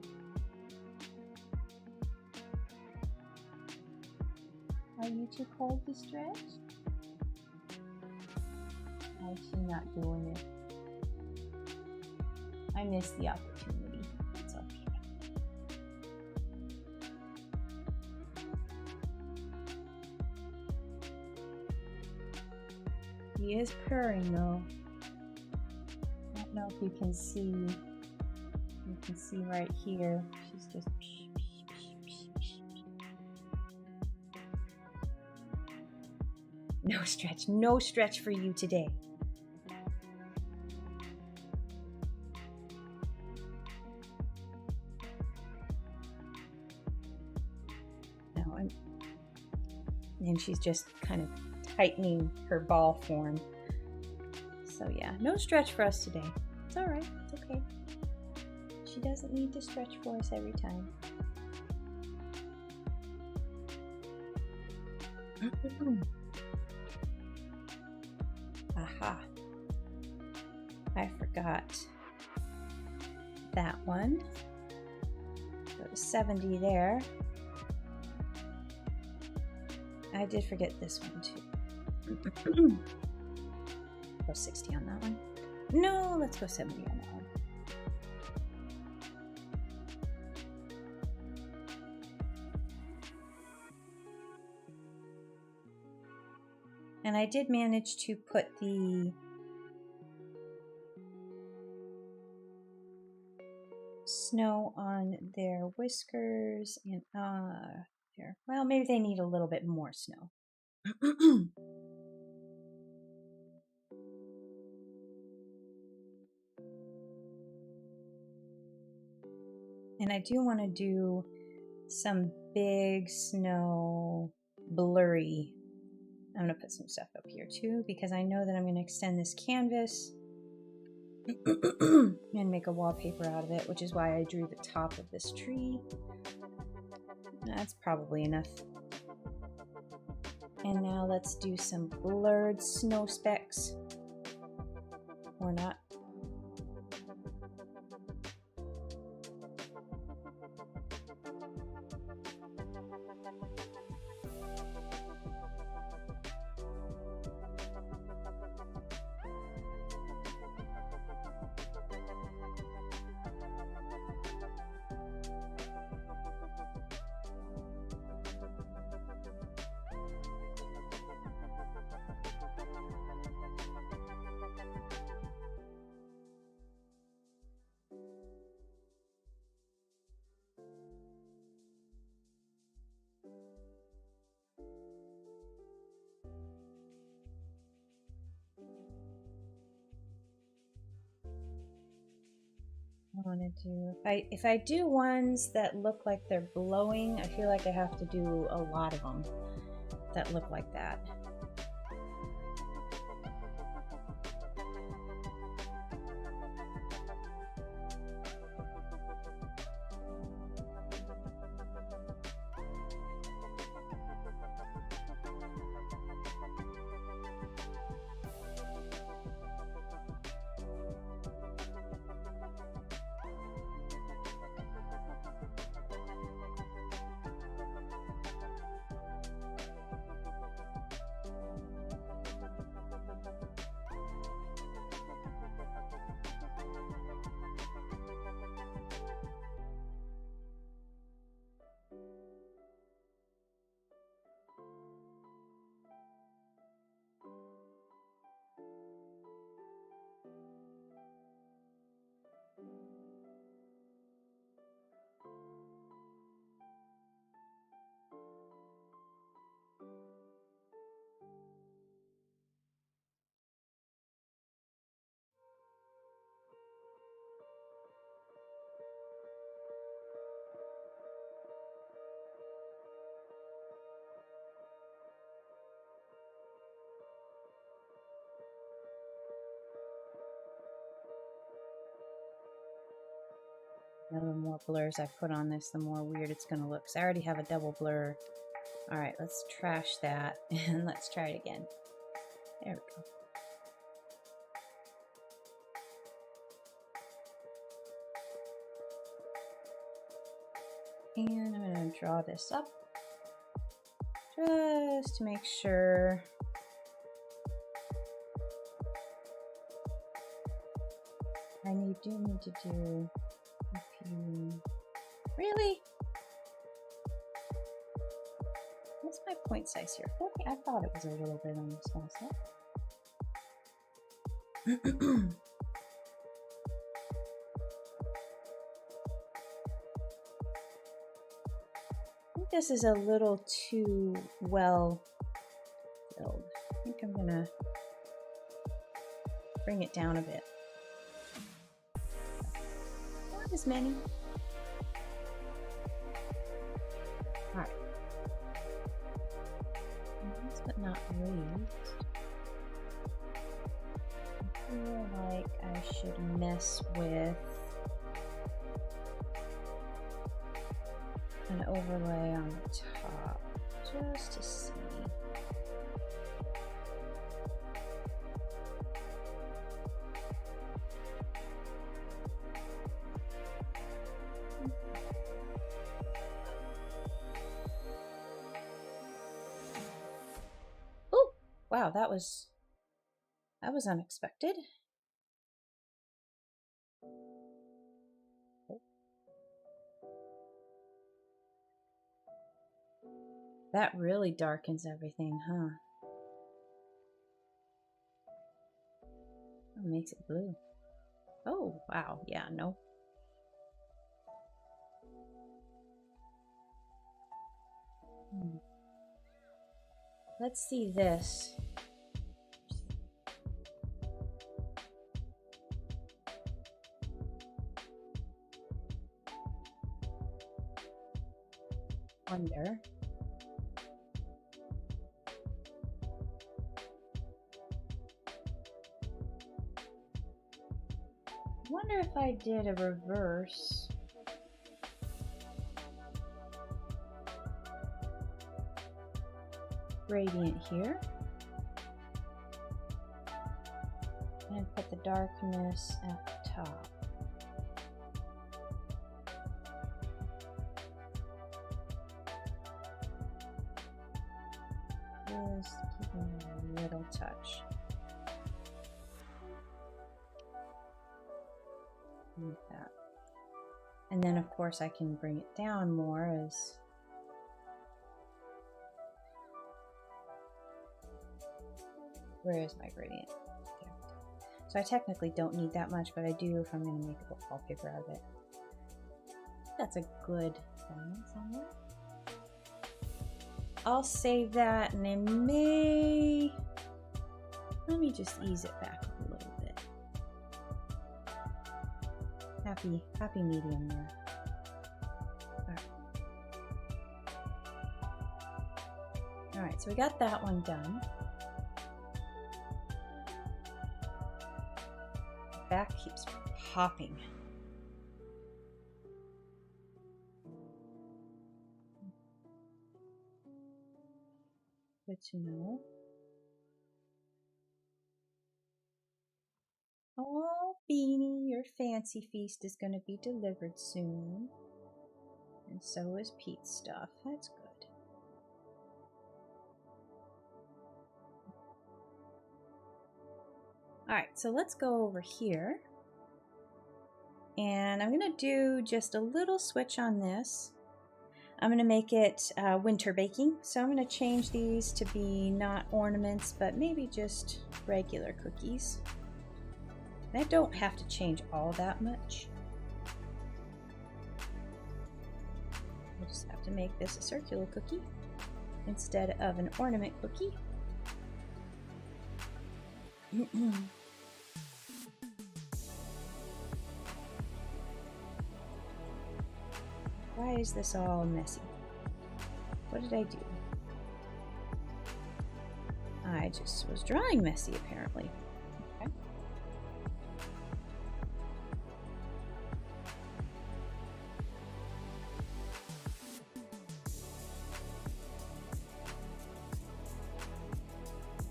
Are you too cold to stretch? Why is she not doing it? I missed the opportunity. It's okay. He is purring though. I don't know if you can see. You can see right here. She's just. No stretch for you today. No, and she's just kind of tightening her ball form. So yeah, no stretch for us today. It's all right. It's okay. She doesn't need to stretch for us every time. Aha. I forgot that one. Go to 70 there. I did forget this one too. Go 60 on that one. No, let's go 70 on that one. And I did manage to put the snow on their whiskers and there. Well, maybe they need a little bit more snow. And I do want to do some big snow blurry. I'm going to put some stuff up here too because I know that I'm going to extend this canvas and make a wallpaper out of it, which is why I drew the top of this tree. That's probably enough. And now let's do some blurred snow specks. Or not. I want to do, if I do ones that look like they're blowing, I feel like I have to do a lot of them that look like that. Now the more blurs I put on this, the more weird it's going to look. So I already have a double blur. All right, let's trash that and let's try it again. There we go. And I'm going to draw this up just to make sure. I do need to do a few. Really? What's my point size here? 40? I thought it was a little bit on the small side. I think this is a little too well filled. I think I'm gonna bring it down a bit. Not as many. All right. Last but not least, I feel like I should mess with an overlay on the top just to see. Oh, wow, that was unexpected. That really darkens everything, huh? It makes it blue. Oh, wow. Yeah, no. Let's see this. Wonder. Wonder if I did a reverse. Gradient here. And put the darkness at the top. Just giving a little touch. Like that. And then of course I can bring it down more as where is my gradient? There. So I technically don't need that much, but I do if I'm going to make a wallpaper out of it. That's a good balance on that. I'll save that and I may, let me just ease it back a little bit. Happy medium there. All right, so we got that one done. Back keeps popping. Good to know. Oh, Beanie, your fancy feast is going to be delivered soon. And so is Pete's stuff. That's good. All right, so let's go over here. And I'm going to do just a little switch on this. I'm going to make it winter baking. So I'm going to change these to be not ornaments, but maybe just regular cookies. I don't have to change all that much. I just have to make this a circular cookie instead of an ornament cookie. Why is this all messy? What did I do? I just was drawing messy, apparently. Okay.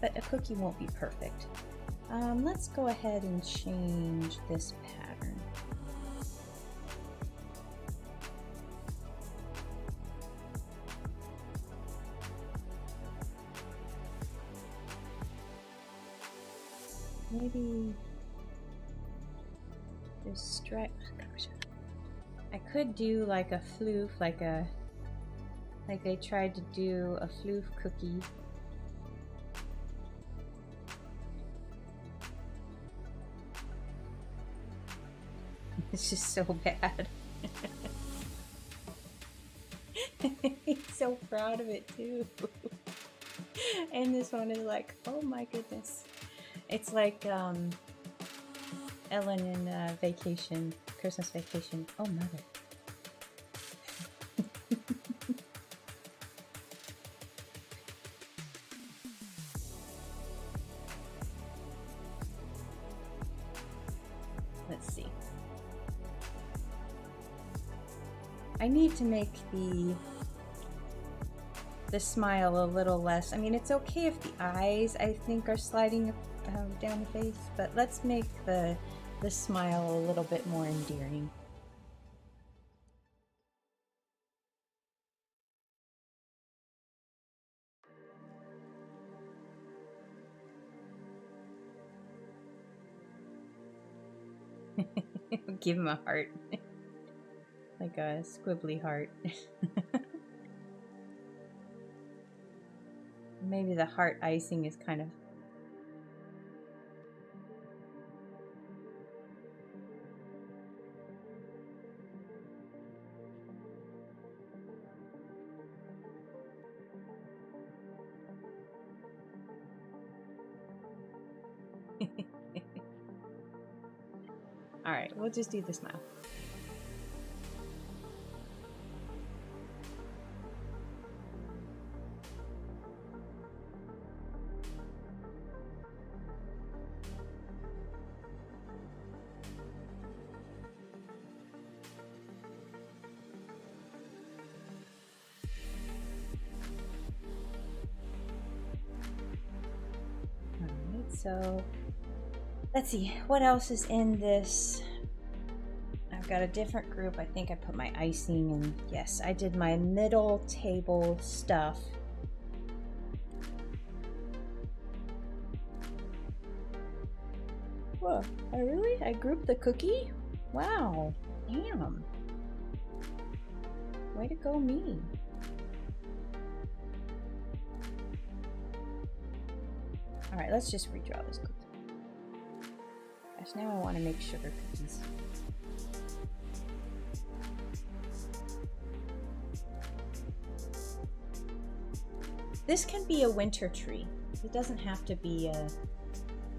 But a cookie won't be perfect. Let's go ahead and change this pattern. Maybe this stripe. I could do like a floof, like they tried to do a floof cookie. It's just so bad. He's so proud of it too. And this one is like, oh my goodness. It's like Ellen in Vacation, Christmas Vacation. Oh mother. Let's see. I need to make the smile a little less. I mean, it's okay if the eyes, I think, are sliding down the face, but let's make the smile a little bit more endearing. Give him a heart. Like a squibbly heart. Maybe the heart icing is kind of... All right, we'll just do the smile. So let's see, what else is in this? I've got a different group. I think I put my icing in. Yes, I did my middle table stuff. Whoa, I grouped the cookie? Wow, damn. Way to go me. All right, let's just redraw this cookie. Gosh, now I want to make sugar cookies. This can be a winter tree. It doesn't have to be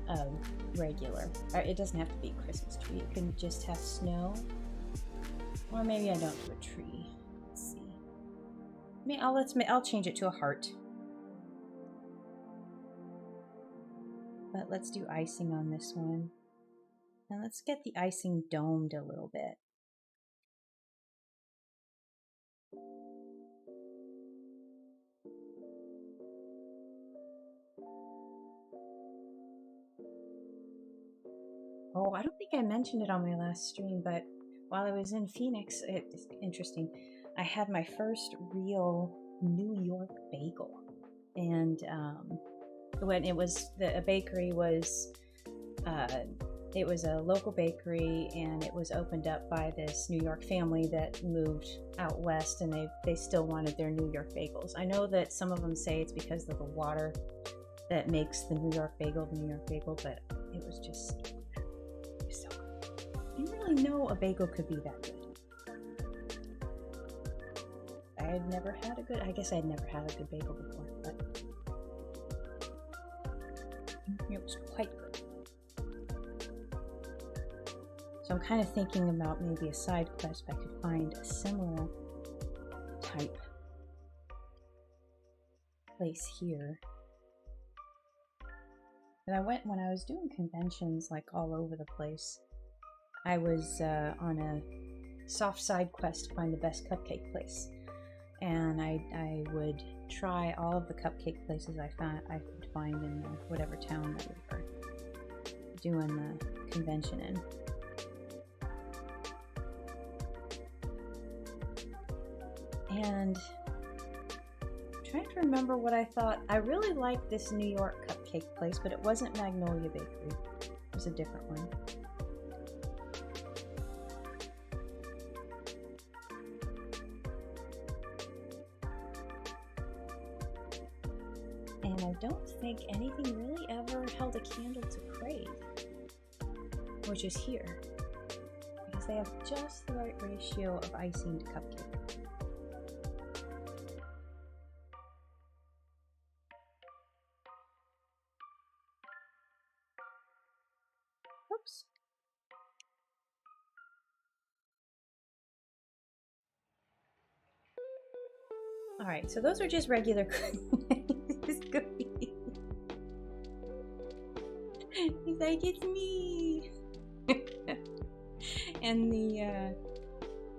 a a regular, or it doesn't have to be a Christmas tree. It can just have snow. Or maybe I don't do a tree. Let's see. I'll change it to a heart. But let's do icing on this one. And let's get the icing domed a little bit. Oh, I don't think I mentioned it on my last stream, but while I was in Phoenix, it's interesting. I had my first real New York bagel. And when it was, a bakery was, it was a local bakery, and it was opened up by this New York family that moved out west, and they still wanted their New York bagels. I know that some of them say it's because of the water that makes the New York bagel, but it was just so good. I didn't really know a bagel could be that good. I guess I had never had a good bagel before, but it was quite good. So I'm kind of thinking about maybe a side quest if I could find a similar type place here. And when I was doing conventions like all over the place, I was on a soft side quest to find the best cupcake place. And I would try all of the cupcake places I could find in whatever town that we were doing the convention in. And I'm trying to remember what I thought. I really liked this New York cupcake place, but it wasn't Magnolia Bakery. It was a different one. And I don't think anything really ever held a candle to Crave, which is here, because they have just the right ratio of icing to cupcake. Oops. All right, so those are just regular cookies. He's like, it's me. And the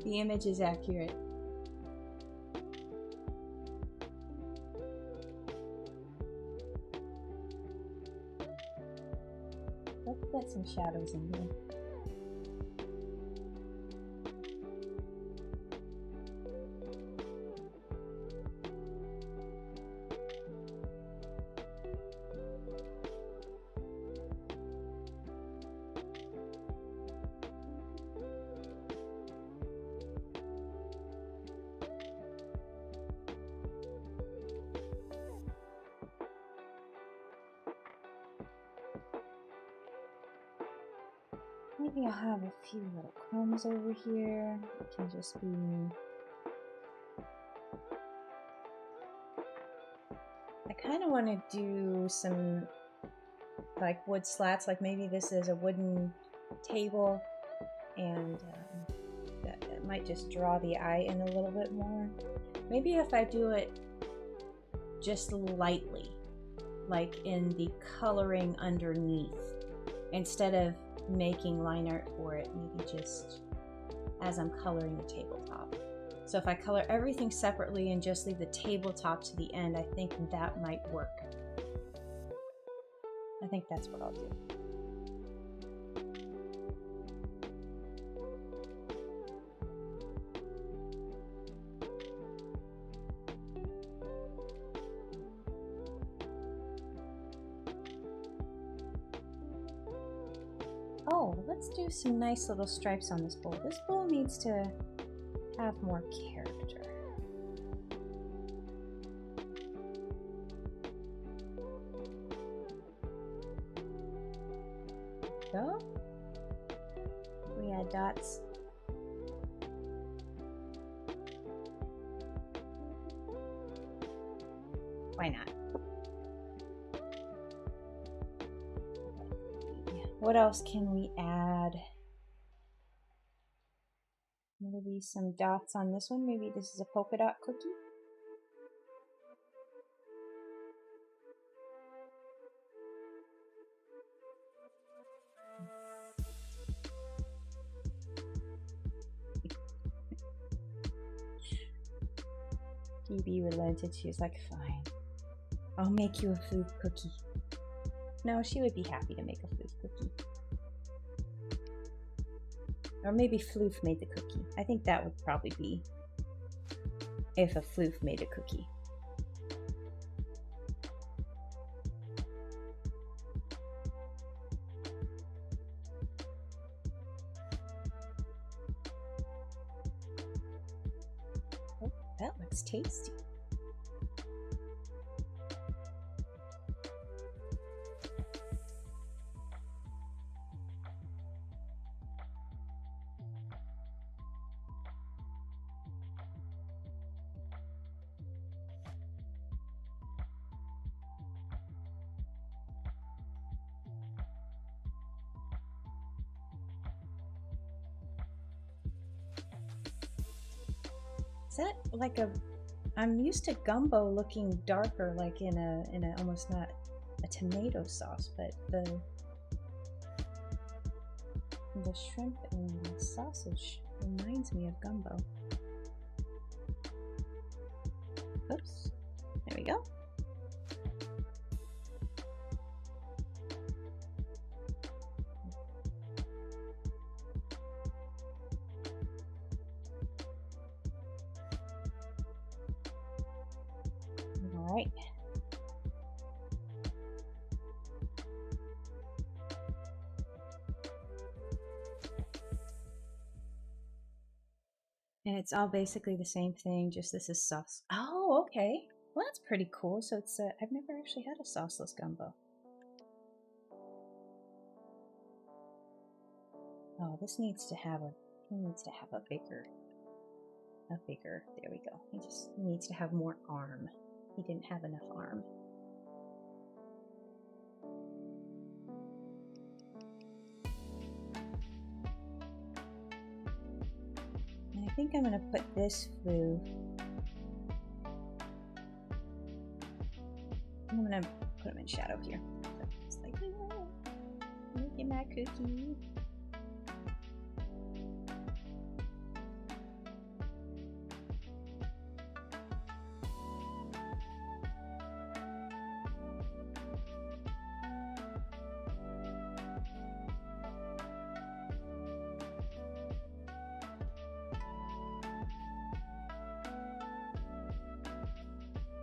image is accurate. Let's get some shadows in here. Maybe I'll have a few little crumbs over here. It can just be... I kind of want to do some like wood slats, like maybe this is a wooden table, and that might just draw the eye in a little bit more. Maybe if I do it just lightly, like in the coloring underneath, instead of making line art for it, maybe just as I'm coloring the tabletop. So if I color everything separately and just leave the tabletop to the end, I think that might work. I think that's what I'll do. Oh, let's do some nice little stripes on this bowl. This bowl needs to have more character. So, we add dots. Why not? What else can we add? Maybe some dots on this one. Maybe this is a polka dot cookie. Phoebe relented. She was like, fine, I'll make you a floof cookie. No, she would be happy to make a floof cookie. Or maybe Floof made the cookie. I think that would probably be if a Floof made a cookie. Oh, that looks tasty. Is that like a, I'm used to gumbo looking darker, like in a almost not a tomato sauce, but the shrimp and the sausage reminds me of gumbo. Oops, there we go. All right. And it's all basically the same thing, just this is sauce. Oh, okay. Well, that's pretty cool. So it's I've never actually had a sauceless gumbo. Oh, this needs to have a bigger, there we go. He just needs to have more arm. He didn't have enough arm. And I think I'm gonna put this flue. I'm gonna put him in shadow here. So it's like, look at my cookie.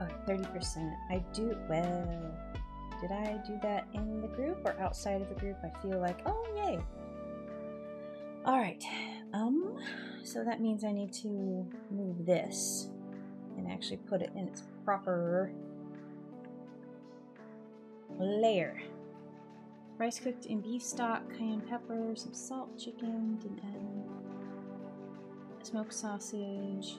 Oh, 30%. I do, well, did I do that in the group or outside of the group? I feel like, oh, yay. All right, so that means I need to move this and actually put it in its proper layer. Rice cooked in beef stock, cayenne pepper, some salt, chicken, didn't add any. Smoked sausage.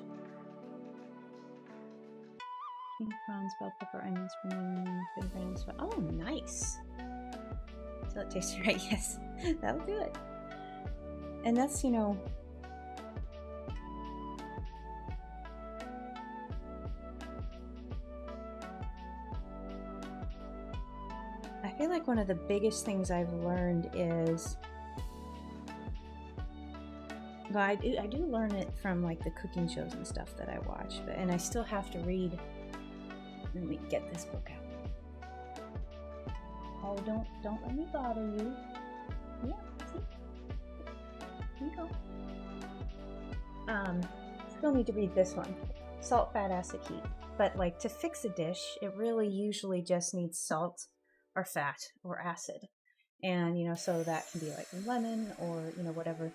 Pink prawns, bell pepper, onions, vinaigrette. Oh, nice. So it tastes right. Yes, that'll do it. And that's, you know, I feel like one of the biggest things I've learned is, well, I do learn it from like the cooking shows and stuff that I watch, but and I still have to read. Let me get this book out. Oh, don't let me bother you. Yeah, see? Here you go. Still need to read this one. Salt, fat, acid, heat. But like to fix a dish, it really usually just needs salt or fat or acid. And you know, so that can be like lemon or, you know, whatever.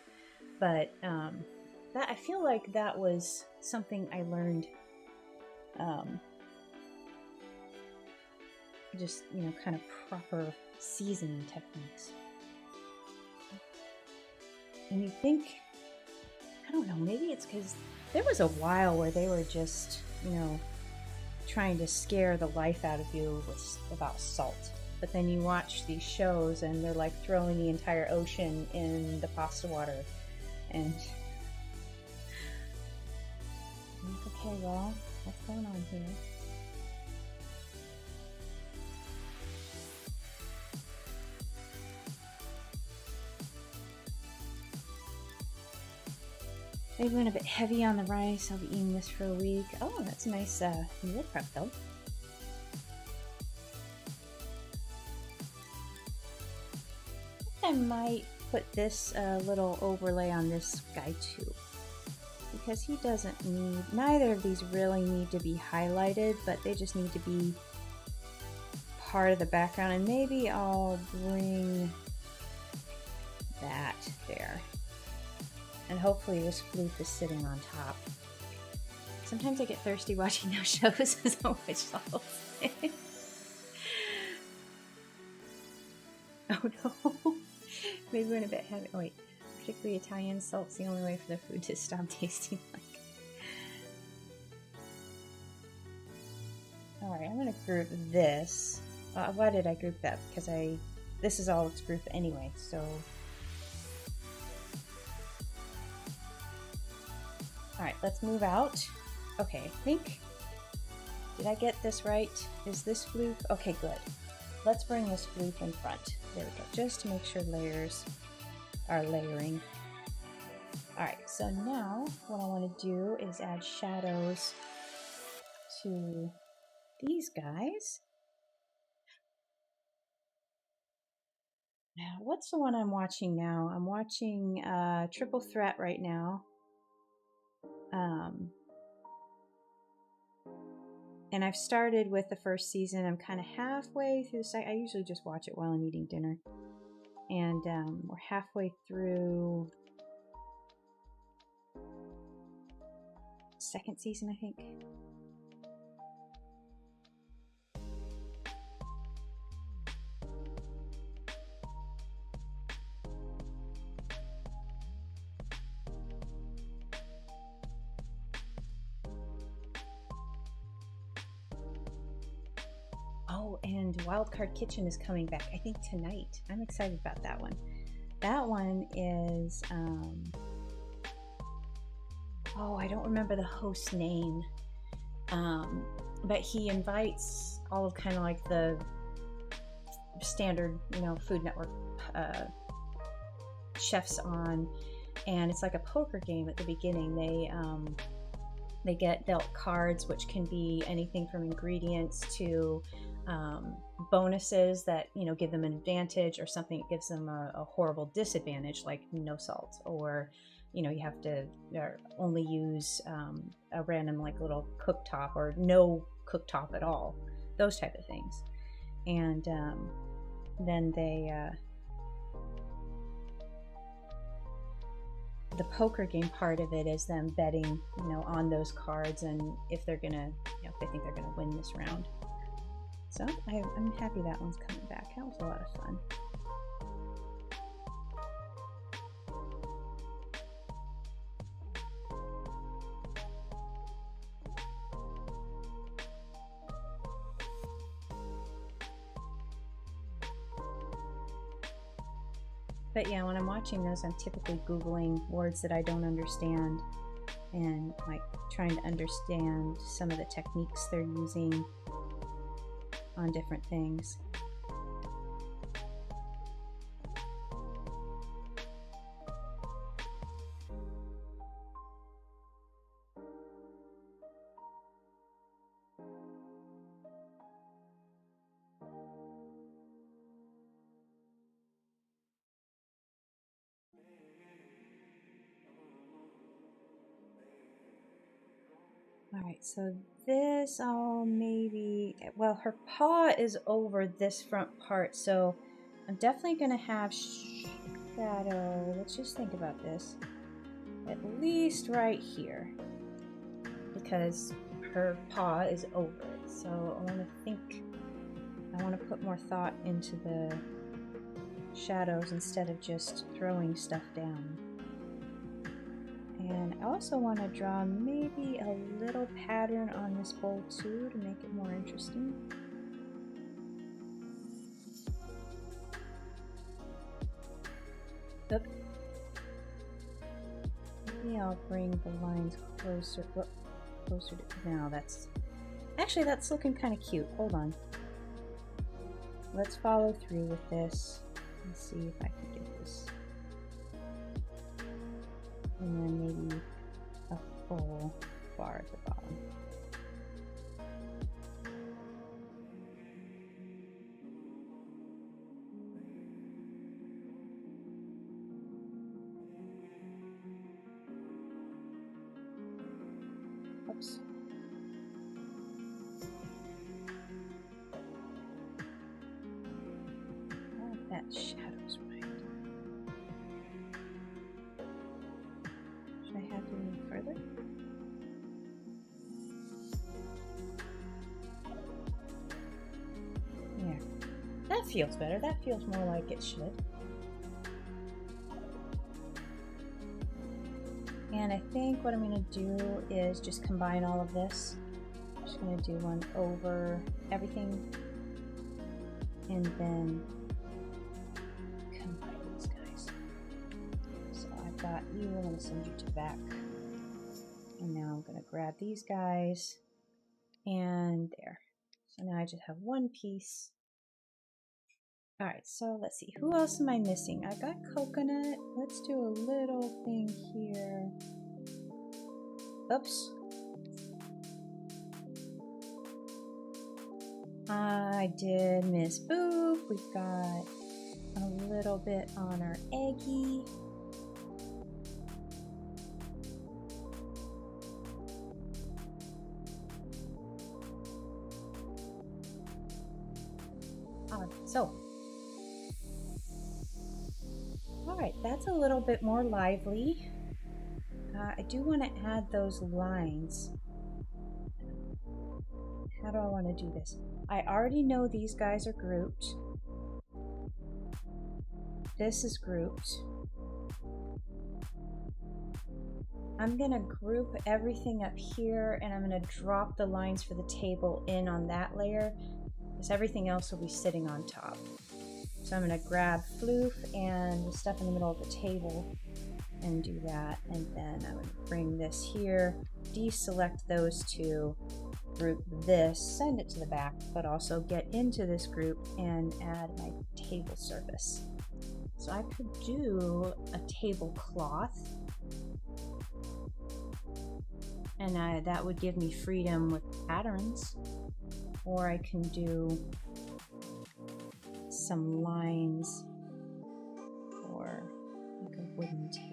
But that, I feel like that was something I learned just, you know, kind of proper seasoning techniques. And you think, I don't know, maybe it's because there was a while where they were just, you know, trying to scare the life out of you with about salt. but then you watch these shows and they're like throwing the entire ocean in the pasta water. And I'm like, okay, well, what's going on here? Maybe went a bit heavy on the rice. I'll be eating this for a week. Oh, that's a nice meal prep though. I might put this little overlay on this guy too, because he doesn't need, neither of these really need to be highlighted, but they just need to be part of the background. And maybe I'll bring that there. And hopefully this floof is sitting on top. Sometimes I get thirsty watching those shows, so which I'll say. Oh no. Maybe we're a bit heavy. Oh wait. Particularly Italian salt's the only way for the food to stop tasting like. Alright, I'm gonna group this. Why did I group that? Because this is all its group anyway, so. Alright, let's move out. Okay, I think, did I get this right? Is this floof? Okay, good. Let's bring this floof in front. There we go, just to make sure layers are layering. Alright, so now what I want to do is add shadows to these guys. Now, what's the one I'm watching now? I'm watching Triple Threat right now. And I've started with the first season. I'm kind of halfway through the second. I usually just watch it while I'm eating dinner. And we're halfway through second season, I think. Oh, and Wildcard Kitchen is coming back, I think tonight. I'm excited about that one. That one is, oh, I don't remember the host's name, but he invites all of kind of like the standard, you know, Food Network chefs on, and it's like a poker game at the beginning. They get dealt cards, which can be anything from ingredients to bonuses that, you know, give them an advantage, or something that gives them a horrible disadvantage, like no salt, or, you know, you have to only use a random like little cooktop, or no cooktop at all, those type of things. And then they the poker game part of it is them betting, you know, on those cards, and if they're gonna, you know, if they think they're gonna win this round. So I'm happy that one's coming back. That was a lot of fun. But yeah, when I'm watching those, I'm typically Googling words that I don't understand, and like trying to understand some of the techniques they're using on different things. Alright, so this I'll maybe, well, her paw is over this front part, so I'm definitely going to have shadow, let's just think about this, at least right here, because her paw is over it. So I want to put more thought into the shadows instead of just throwing stuff down. And I also want to draw maybe a little pattern on this bowl too to make it more interesting. Maybe I'll bring the lines closer. Closer to now. That's actually, that's looking kind of cute. Hold on. Let's follow through with this and see if I can get this. And then maybe a full bar at the bottom. Oops. Oh, that shadow's right. Should I have to move further? Yeah, that feels better. That feels more like it should. And I think what I'm going to do is just combine all of this. I'm just going to do one over everything and then combine these guys. So I've got you, I'm going to send you to back. And now I'm going to grab these guys and there. So now I just have one piece. All right, so let's see, who else am I missing? I got coconut. Let's do a little thing here. Oops. I did miss Boop. We've got a little bit on our Eggie. All right, that's a little bit more lively. I do want to add those lines. How do I want to do this? I already know these guys are grouped. This is grouped. I'm going to group everything up here and I'm going to drop the lines for the table in on that layer because everything else will be sitting on top. So I'm going to grab floof and the stuff in the middle of the table and do that, and then I'm going to bring this here, deselect those two, group this, send it to the back, but also get into this group and add my table surface. So I could do a tablecloth, and that would give me freedom with patterns, or I can do some lines for like a wooden table.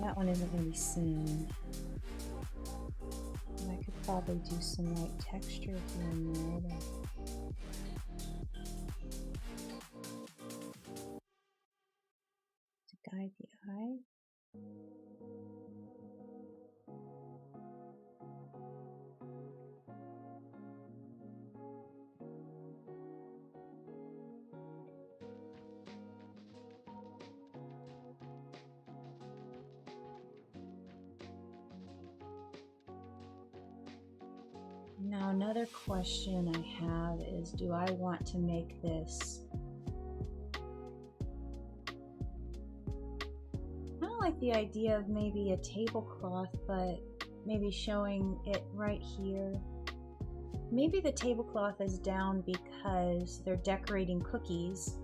That one isn't going to be seen. And I could probably do some light texture here and there to guide the eye. Now another question I have is, do I want to make this, I don't like the idea of maybe a tablecloth, but maybe showing it right here. Maybe the tablecloth is down because they're decorating cookies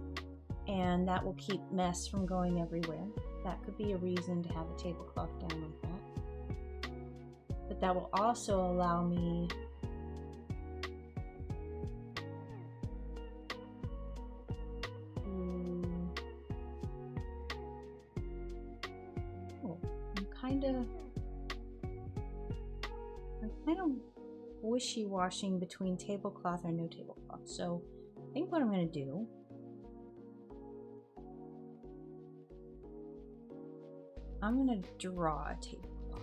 and that will keep mess from going everywhere. That could be a reason to have a tablecloth down like that. But that will also allow me I'm kind of wishy-washing between tablecloth or no tablecloth. So I think what I'm going to do, I'm going to draw a tablecloth.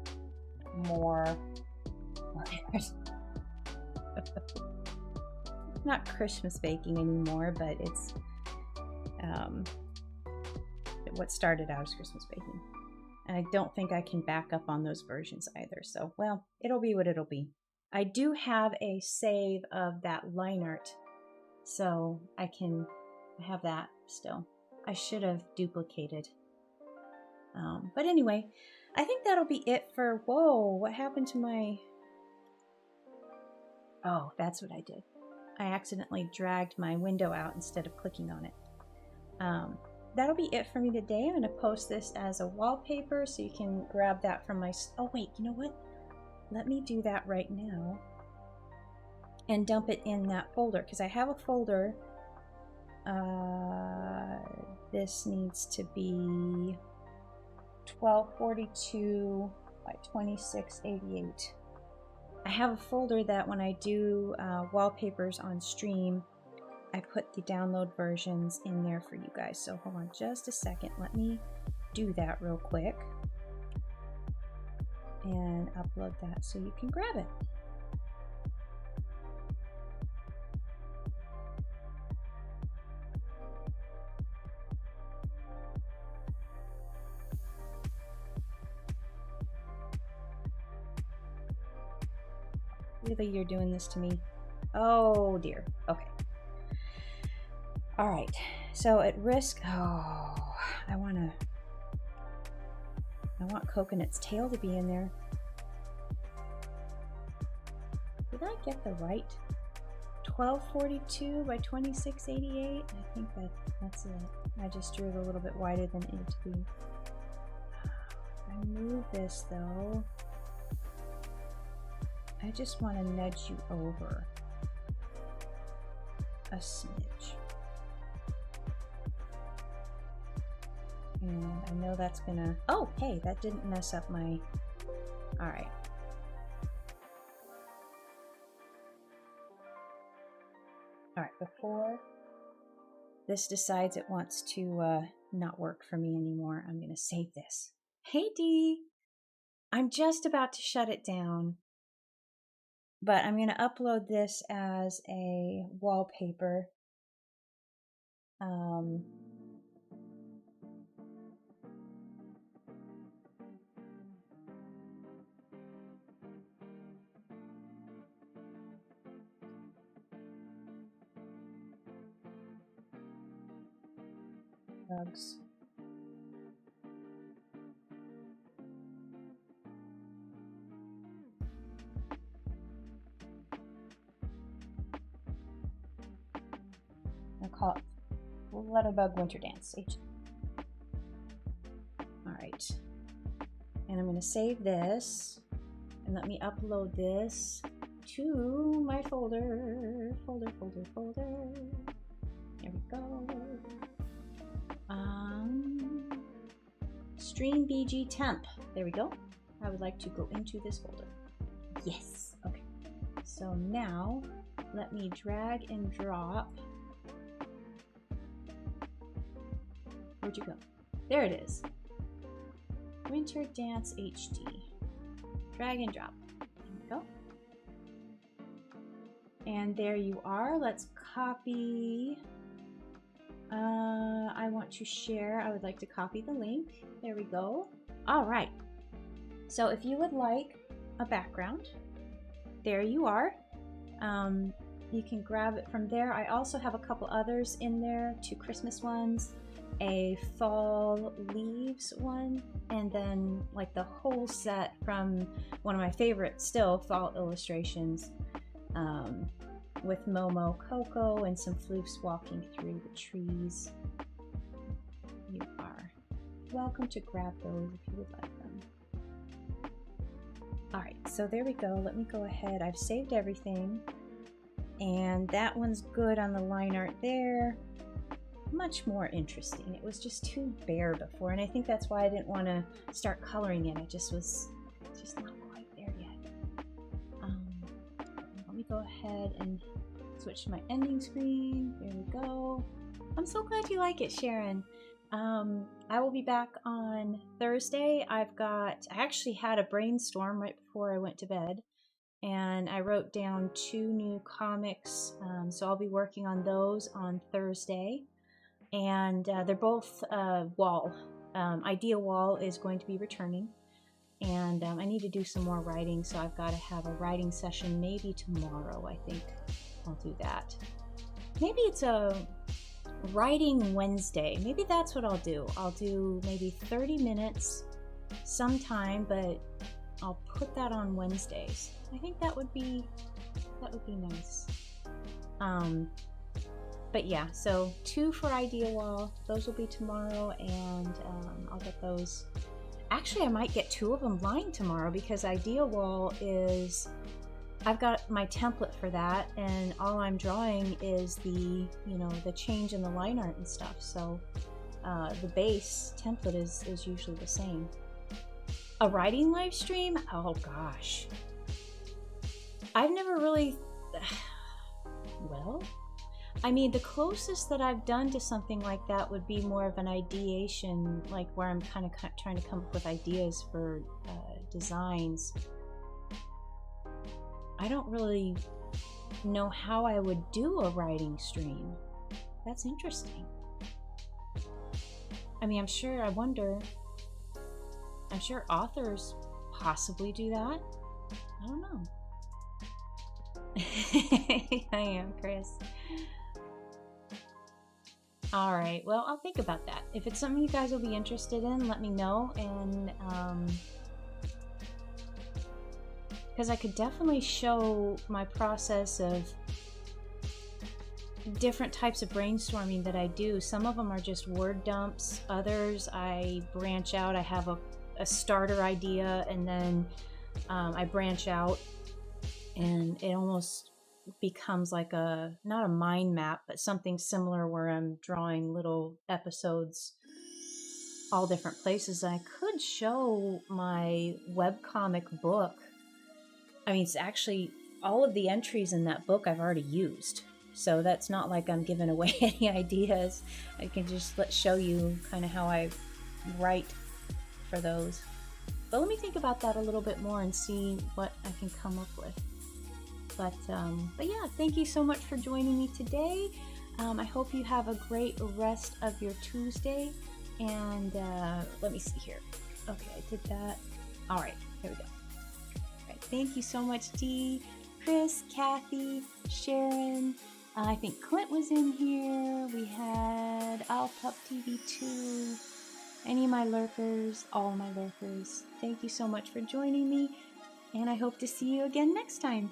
more, not Christmas baking anymore, but it's what started out as Christmas baking. And I don't think I can back up on those versions either. So, well, it'll be what it'll be. I do have a save of that line art, so I can have that still. I should have duplicated. But anyway, I think that'll be it for, whoa, what happened to my, oh, that's what I did. I accidentally dragged my window out instead of clicking on it. That'll be it for me today. I'm going to post this as a wallpaper so you can grab that from my, oh wait, you know what? Let me do that right now and dump it in that folder, because I have a folder. This needs to be 1242 by 2688. I have a folder that when I do wallpapers on stream, I put the download versions in there for you guys. So hold on just a second. Let me do that real quick and upload that so you can grab it. Really, you're doing this to me? Oh dear. Okay. All right. So at risk, oh, I want Coconut's tail to be in there. Did I get the right 1242 by 2688? I think that's it. I just drew it a little bit wider than it needed to be. I move this though. I just want to nudge you over a smidge. And I know that's gonna, oh, hey, that didn't mess up my, all right. All right, before this decides it wants to not work for me anymore, I'm gonna save this. Hey Dee, I'm just about to shut it down, but I'm gonna upload this as a wallpaper. Bugs. I'll call it Letterbug Winter Dance. All right, and I'm going to save this, and let me upload this to my folder. There we go. Stream BG temp. There we go. I would like to go into this folder. Yes. Okay. So now let me drag and drop. Where'd you go? There it is. Winter Dance HD. Drag and drop. There we go. And there you are. Let's copy. I want to share. I would like to copy the link. There we go. All right. So if you would like a background, there you are. You can grab it from there. I also have a couple others in there, 2 Christmas ones, a fall leaves one, and then like the whole set from one of my favorite still fall illustrations with Momo Coco and some floofs walking through the trees. You are welcome to grab those if you would like them. All right, so there we go. Let me go ahead. I've saved everything, and that one's good on the line art there. Much more interesting. It was just too bare before, and I think that's why I didn't want to start coloring it. I just was just not quite there yet. Let me go ahead and switch to my ending screen. There we go. I'm so glad you like it, Sharon. I will be back on Thursday. I actually had a brainstorm right before I went to bed, and I wrote down 2 new comics. So I'll be working on those on Thursday. And they're both wall. Idea Wall is going to be returning. And I need to do some more writing, so I've got to have a writing session maybe tomorrow. I think I'll do that. Maybe it's a writing Wednesday. Maybe that's what I'll do. I'll do maybe 30 minutes sometime, but I'll put that on Wednesdays. I think that would be nice. But yeah, so 2 for Idea Wall. Those will be tomorrow, and I'll get those. Actually, I might get 2 of them lined tomorrow, because Idea Wall is, I've got my template for that, and all I'm drawing is the change in the line art and stuff. So the base template is usually the same. A writing live stream? Oh gosh. I've never really, well, I mean, the closest that I've done to something like that would be more of an ideation, like where I'm kind of trying to come up with ideas for designs. I don't really know how I would do a writing stream. That's interesting. I mean, I'm sure authors possibly do that. I don't know. I am, Chris. All right, well, I'll think about that. If it's something you guys will be interested in, let me know. And because I could definitely show my process of different types of brainstorming that I do. Some of them are just word dumps. Others I branch out. I have a starter idea, and then I branch out, and it almost becomes like not a mind map, but something similar, where I'm drawing little episodes all different places. I could show my webcomic book. I mean, it's actually all of the entries in that book I've already used, so that's not like I'm giving away any ideas. I can just show you kind of how I write for those. But let me think about that a little bit more and see what I can come up with. But yeah, thank you so much for joining me today. I hope you have a great rest of your Tuesday. And let me see here. Okay, I did that. All right, here we go. All right, thank you so much, Dee, Chris, Kathy, Sharon. I think Clint was in here. We had Alpup TV2. Any of my lurkers, all my lurkers. Thank you so much for joining me. And I hope to see you again next time.